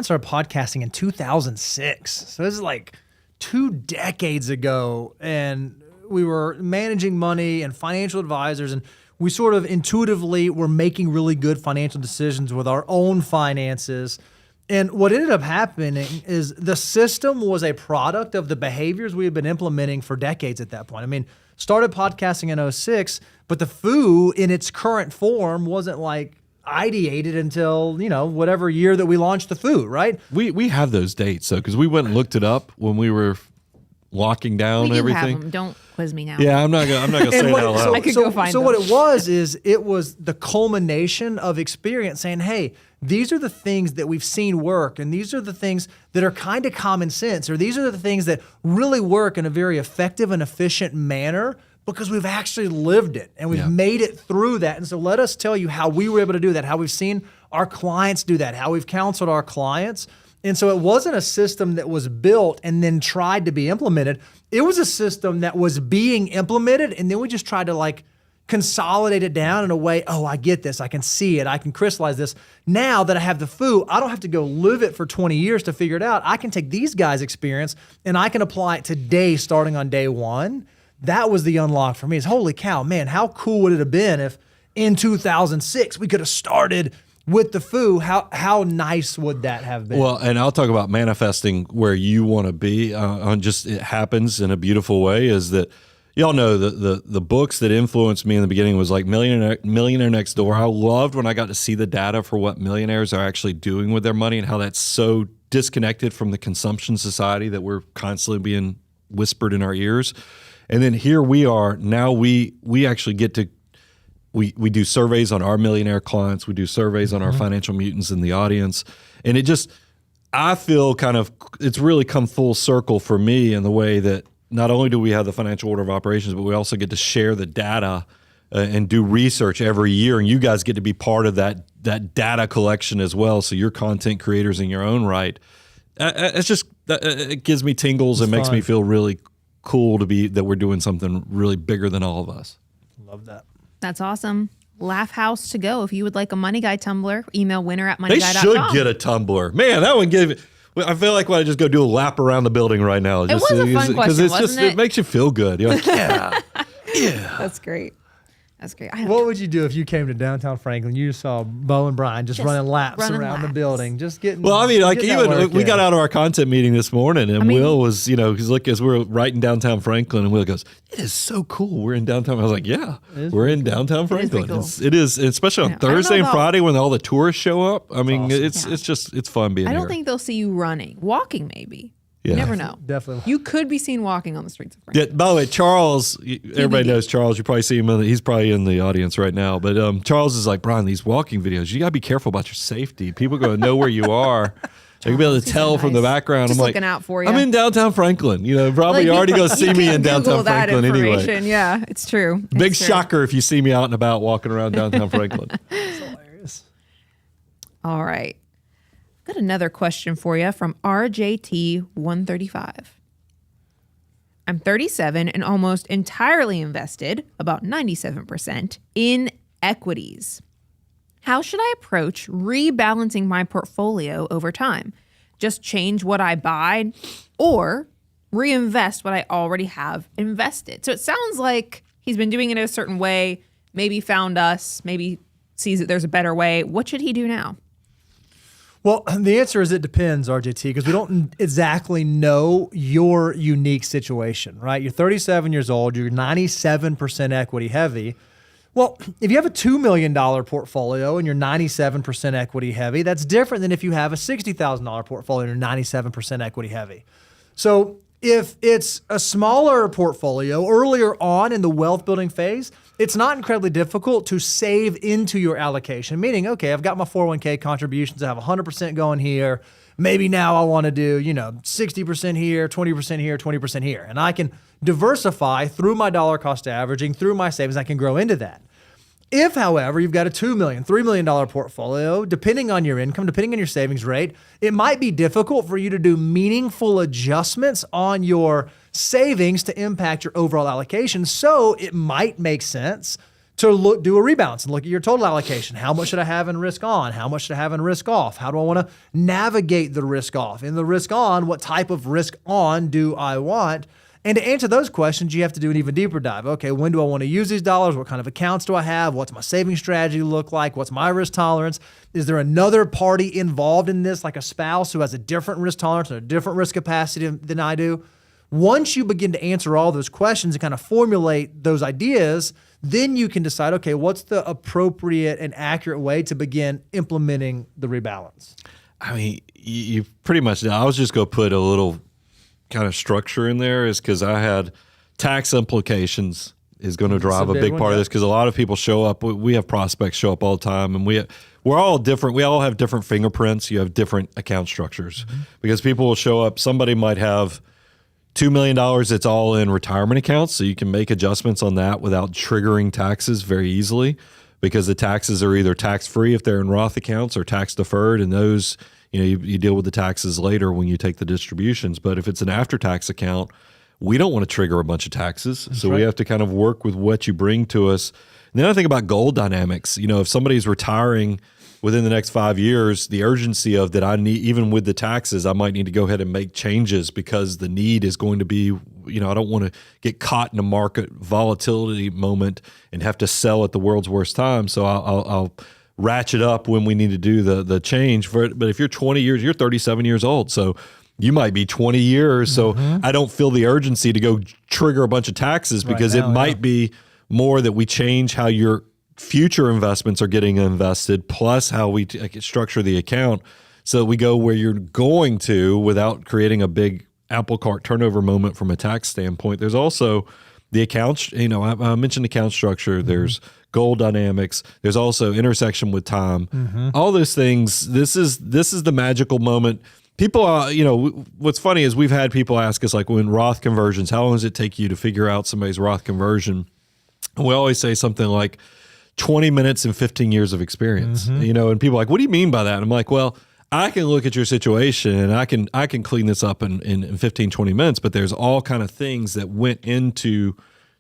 [SPEAKER 2] started podcasting in 2006. So this is like 2 decades ago, and we were managing money and financial advisors, and we sort of intuitively were making really good financial decisions with our own finances. And what ended up happening is the system was a product of the behaviors we had been implementing for decades at that point. I mean, started podcasting in 06, but the FOO in its current form wasn't like ideated until, whatever year that we launched the FOO, right?
[SPEAKER 1] We have those dates, though, because we went and looked it up when we were locking down
[SPEAKER 3] We do
[SPEAKER 1] everything.
[SPEAKER 3] have them. Don't quiz me now.
[SPEAKER 1] Yeah, I'm not gonna say that out loud.
[SPEAKER 3] I could go find
[SPEAKER 2] So
[SPEAKER 3] them.
[SPEAKER 2] what it was is it was the culmination of experience saying, hey, these are the things that we've seen work, and these are the things that are kind of common sense, or these are the things that really work in a very effective and efficient manner because we've actually lived it and we've made it through that. And so let us tell you how we were able to do that, how we've seen our clients do that, how we've counseled our clients. And so it wasn't a system that was built and then tried to be implemented. It was a system that was being implemented, and then we just tried to consolidate it down in a way, oh, I get this, I can see it, I can crystallize this. Now that I have the FOO, I don't have to go live it for 20 years to figure it out. I can take these guys' experience and I can apply it today, starting on day one. That was the unlock for me. Is holy cow, man, how cool would it have been if in 2006 we could have started with the FOO? How nice would that have been?
[SPEAKER 1] Well, and I'll talk about manifesting where you want to be. On just it happens in a beautiful way. Is that y'all know the books that influenced me in the beginning was like Millionaire Next Door. I loved when I got to see the data for what millionaires are actually doing with their money and how that's so disconnected from the consumption society that we're constantly being whispered in our ears. And then here we are now. We actually get to. We do surveys on our millionaire clients. We do surveys on our financial mutants in the audience. And I feel it's really come full circle for me in the way that not only do we have the financial order of operations, but we also get to share the data and do research every year. And you guys get to be part of that data collection as well. So you're content creators in your own right. It gives me tingles and makes me feel really cool that we're doing something really bigger than all of us.
[SPEAKER 2] Love that.
[SPEAKER 3] That's awesome. Laugh House to go. If you would like a Money Guy tumbler, email
[SPEAKER 1] They
[SPEAKER 3] winner@moneyguy.com.
[SPEAKER 1] should get a tumbler. Man, that one I feel like when I just go do a lap around the building right now.
[SPEAKER 3] It was a fun question, wasn't it?
[SPEAKER 1] It makes you feel good. You're like, yeah.
[SPEAKER 3] That's great. That's great.
[SPEAKER 2] What would you do if you came to downtown Franklin? You saw Bo and Brian just running laps around the building, just getting.
[SPEAKER 1] Well, I mean,
[SPEAKER 2] getting that
[SPEAKER 1] even
[SPEAKER 2] work
[SPEAKER 1] we
[SPEAKER 2] in.
[SPEAKER 1] got out of our content meeting this morning, and Will was, because as we're right in downtown Franklin, and Will goes, "It is so cool. We're in downtown." I was like, "Yeah, we're in downtown Franklin.
[SPEAKER 3] pretty cool.
[SPEAKER 1] It is, especially on Thursday and Friday when all the tourists show up. I mean,
[SPEAKER 2] awesome.
[SPEAKER 1] it's fun being
[SPEAKER 3] I
[SPEAKER 1] here.
[SPEAKER 3] don't think they'll see you running. Walking, maybe.
[SPEAKER 1] Yeah.
[SPEAKER 3] You never know.
[SPEAKER 2] Definitely.
[SPEAKER 3] You could be seen walking on the streets of
[SPEAKER 1] Yeah,
[SPEAKER 3] Franklin.
[SPEAKER 1] by the way, Charles, everybody knows Charles. You probably see him. He's probably in the audience right now. But Charles is like, Brian, these walking videos, you got to be careful about your safety. People are going to know where you are. They're going to be able to tell from the background.
[SPEAKER 3] Just
[SPEAKER 1] I'm like,
[SPEAKER 3] looking out for you.
[SPEAKER 1] I'm in downtown Franklin. Probably
[SPEAKER 3] Like,
[SPEAKER 1] already going to see
[SPEAKER 3] you
[SPEAKER 1] me
[SPEAKER 3] can
[SPEAKER 1] in
[SPEAKER 3] Google
[SPEAKER 1] downtown
[SPEAKER 3] that
[SPEAKER 1] Franklin anyway.
[SPEAKER 3] information. Yeah, it's true.
[SPEAKER 1] Big
[SPEAKER 3] It's true.
[SPEAKER 1] shocker if you see me out and about walking around downtown Franklin.
[SPEAKER 2] That's hilarious.
[SPEAKER 3] All right. Got another question for you from RJT135. I'm 37 and almost entirely invested, about 97%, in equities. How should I approach rebalancing my portfolio over time? Just change what I buy or reinvest what I already have invested? So it sounds like he's been doing it a certain way, maybe found us, maybe sees that there's a better way. What should he do now?
[SPEAKER 2] Well, the answer is it depends, RJT, because we don't exactly know your unique situation, right? You're 37 years old, you're 97% equity heavy. Well, if you have a $2 million portfolio and you're 97% equity heavy, that's different than if you have a $60,000 portfolio and you're 97% equity heavy. So if it's a smaller portfolio earlier on in the wealth building phase, it's not incredibly difficult to save into your allocation, meaning, okay, I've got my 401k contributions, I have 100% going here. Maybe now I want to do, 60% here, 20% here, 20% here. And I can diversify through my dollar cost averaging, through my savings, I can grow into that. If, however, you've got a $2 million, $3 million portfolio, depending on your income, depending on your savings rate, it might be difficult for you to do meaningful adjustments on your savings to impact your overall allocation. So it might make sense to do a rebalance and look at your total allocation. How much should I have in risk on? How much should I have in risk off? How do I want to navigate the risk off? In the risk on, what type of risk on do I want? And to answer those questions, you have to do an even deeper dive. Okay, when do I want to use these dollars? What kind of accounts do I have? What's my saving strategy look like? What's my risk tolerance? Is there another party involved in this, like a spouse who has a different risk tolerance or a different risk capacity than I do? Once you begin to answer all those questions and kind of formulate those ideas, then you can decide, okay, what's the appropriate and accurate way to begin implementing the rebalance?
[SPEAKER 1] I mean, you pretty much, I was just going to put a little kind of structure in there is because I had tax implications is going to drive a big part of this because a lot of people show up. We have prospects show up all the time, and we're all different. We all have different fingerprints. You have different account structures because people will show up. Somebody might have $2 million that's all in retirement accounts, so you can make adjustments on that without triggering taxes very easily because the taxes are either tax-free if they're in Roth accounts or tax-deferred, and those you deal with the taxes later when you take the distributions. But if it's an after-tax account, we don't want to trigger a bunch of taxes. So we have to kind of work with what you bring to us. And then I think about goal dynamics. If somebody's retiring within the next 5 years, the urgency of that I need, even with the taxes, I might need to go ahead and make changes because the need is going to be, I don't want to get caught in a market volatility moment and have to sell at the world's worst time. So I'll ratchet up when we need to do the change. But if you're 20 years, you're 37 years old. So you might be 20 years. So I don't feel the urgency to go trigger a bunch of taxes because it might be more that we change how your future investments are getting invested, plus how we structure the account so that we go where you're going to without creating a big apple cart turnover moment from a tax standpoint. There's also the accounts, I mentioned account structure. There's goal dynamics. There's also intersection with time. All those things. This is the magical moment. People, what's funny is we've had people ask us, like, when Roth conversions, how long does it take you to figure out somebody's Roth conversion? And we always say something like 20 minutes and 15 years of experience. And people are like, what do you mean by that? And I'm like, well, I can look at your situation and I can clean this up in 15, 20 minutes, but there's all kind of things that went into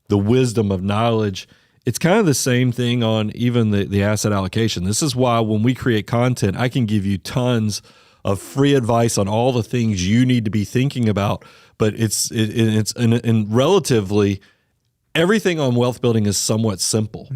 [SPEAKER 1] the wisdom of knowledge. It's kind of the same thing on even the asset allocation. This is why when we create content, I can give you tons of free advice on all the things you need to be thinking about, but it's relatively everything on wealth building is somewhat simple,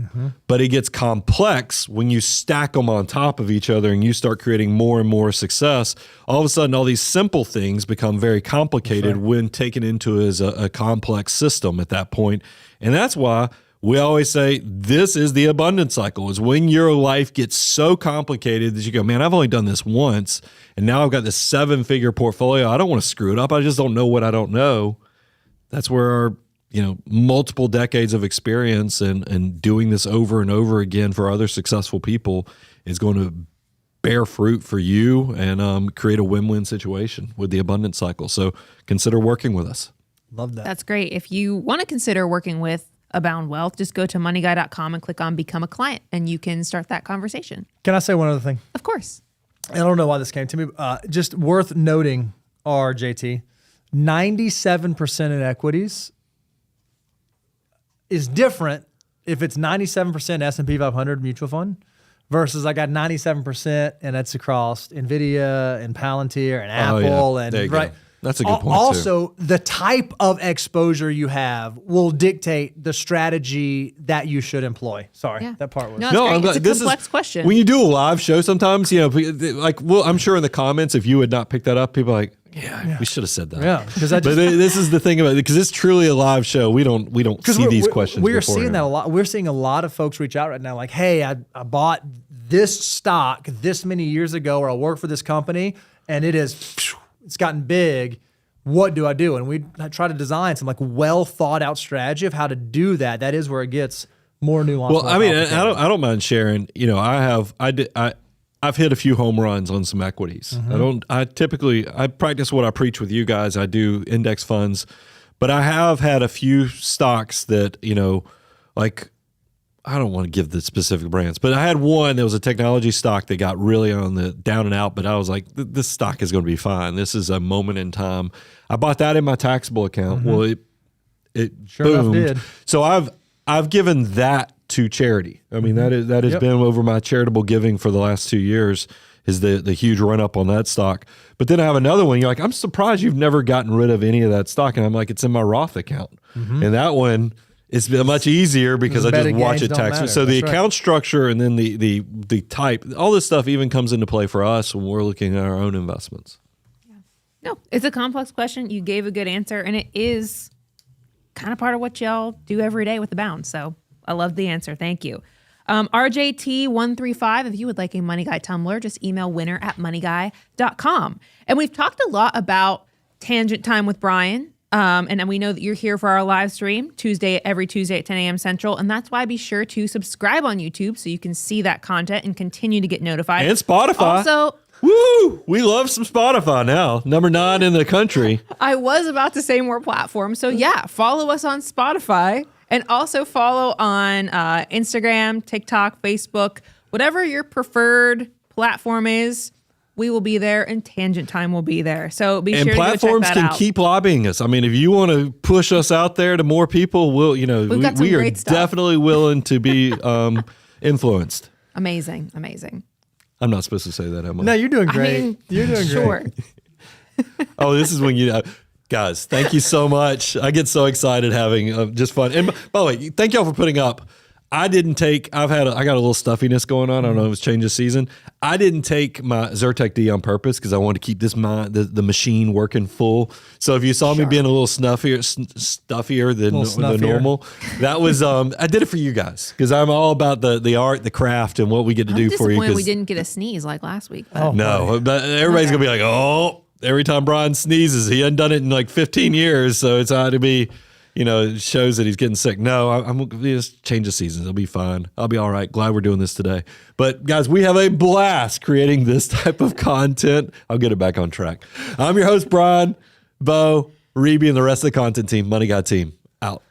[SPEAKER 1] but it gets complex when you stack them on top of each other and you start creating more and more success. All of a sudden, all these simple things become very complicated when taken into as a complex system at that point. And that's why we always say this is the abundance cycle, is when your life gets so complicated that you go, man, I've only done this once, and now I've got this 7-figure portfolio. I don't want to screw it up. I just don't know what I don't know. That's where our multiple decades of experience and doing this over and over again for other successful people is going to bear fruit for you and create a win-win situation with the abundance cycle. So consider working with us.
[SPEAKER 2] Love that.
[SPEAKER 3] That's great. If you want to consider working with Abound Wealth, just go to moneyguy.com and click on Become a Client, and you can start that conversation.
[SPEAKER 2] Can I say one other thing?
[SPEAKER 3] Of course.
[SPEAKER 2] I don't know why this came to me. Just worth noting, JT, 97% in equities is different if it's 97% S&P 500 mutual fund versus I got 97% and that's across NVIDIA and Palantir and Apple. And
[SPEAKER 1] there you go. That's a good point
[SPEAKER 2] also, the type of exposure you have will dictate the strategy that you should employ. Sorry, that part was.
[SPEAKER 3] No, it's a complex question.
[SPEAKER 1] When you do a live show sometimes, I'm sure in the comments, if you would not pick that up, people are like, we should have said that.
[SPEAKER 2] Yeah, because
[SPEAKER 1] but this is the thing about it, because it's truly a live show. We don't see these questions.
[SPEAKER 2] We're seeing that a lot. We're seeing a lot of folks reach out right now, like, "Hey, I bought this stock this many years ago, or I work for this company, and it's gotten big. What do I do?" And we try to design some well thought out strategy of how to do that. That is where it gets more nuanced.
[SPEAKER 1] Well, I mean, I don't mind sharing. I've hit a few home runs on some equities. I practice what I preach with you guys. I do index funds, but I have had a few stocks that, I don't want to give the specific brands, but I had one that was a technology stock that got really on the down and out, but I was like, this stock is going to be fine. This is a moment in time. I bought that in my taxable account. Well, it
[SPEAKER 2] sure enough
[SPEAKER 1] boomed.
[SPEAKER 2] did.
[SPEAKER 1] So I've given that to charity. I mean, that has been over my charitable giving for the last 2 years, is the huge run up on that stock. But then I have another one. You're like, I'm surprised you've never gotten rid of any of that stock. And I'm like, it's in my Roth account. And that one is much easier because I just watch it tax free. So the account structure and then the type, all this stuff even comes into play for us when we're looking at our own investments.
[SPEAKER 3] No, it's a complex question. You gave a good answer, and it is kind of part of what y'all do every day with the bounds. So I love the answer. Thank you. RJT135, if you would like a Money Guy tumbler, just email winner@moneyguy.com. And we've talked a lot about Tangent Time with Brian. And then we know that you're here for our live stream every Tuesday at 10 a.m. Central. And that's why be sure to subscribe on YouTube so you can see that content and continue to get notified.
[SPEAKER 1] And Spotify.
[SPEAKER 3] Also,
[SPEAKER 1] woo! We love some Spotify now. Number 9 in the country.
[SPEAKER 3] I was about to say more platforms. So yeah, follow us on Spotify and also follow on Instagram, TikTok, Facebook, whatever your preferred platform is. We will be there, and Tangent Time will be there. So be sure to go check that out. And platforms can
[SPEAKER 1] keep lobbying us. I mean, if you want to push us out there to more people, we are definitely willing to be influenced.
[SPEAKER 3] Amazing.
[SPEAKER 1] I'm not supposed to say that, am I?
[SPEAKER 2] No, you're doing great.
[SPEAKER 3] I mean,
[SPEAKER 2] you're doing
[SPEAKER 3] sure.
[SPEAKER 1] Great. Oh, this is when guys, thank you so much. I get so excited having just fun. And by the way, thank y'all for putting up. I got a little stuffiness going on. I don't know if it's change of season. I didn't take my Zyrtec D on purpose because I wanted to keep the machine working full. So if you saw me being a little stuffier than normal, that was, I did it for you guys because I'm all about the art, the craft, and what we get to do for you.
[SPEAKER 3] We didn't get a sneeze like last week.
[SPEAKER 1] But but everybody's going to be like, oh, every time Brian sneezes, he hadn't done it in like 15 years. So it's ought to be, it shows that he's getting sick. No, I'm just change the seasons. It'll be fine. I'll be all right. Glad we're doing this today. But guys, we have a blast creating this type of content. I'll get it back on track. I'm your host, Brian, Bo, Reby, and the rest of the content team, Money Guy team, out.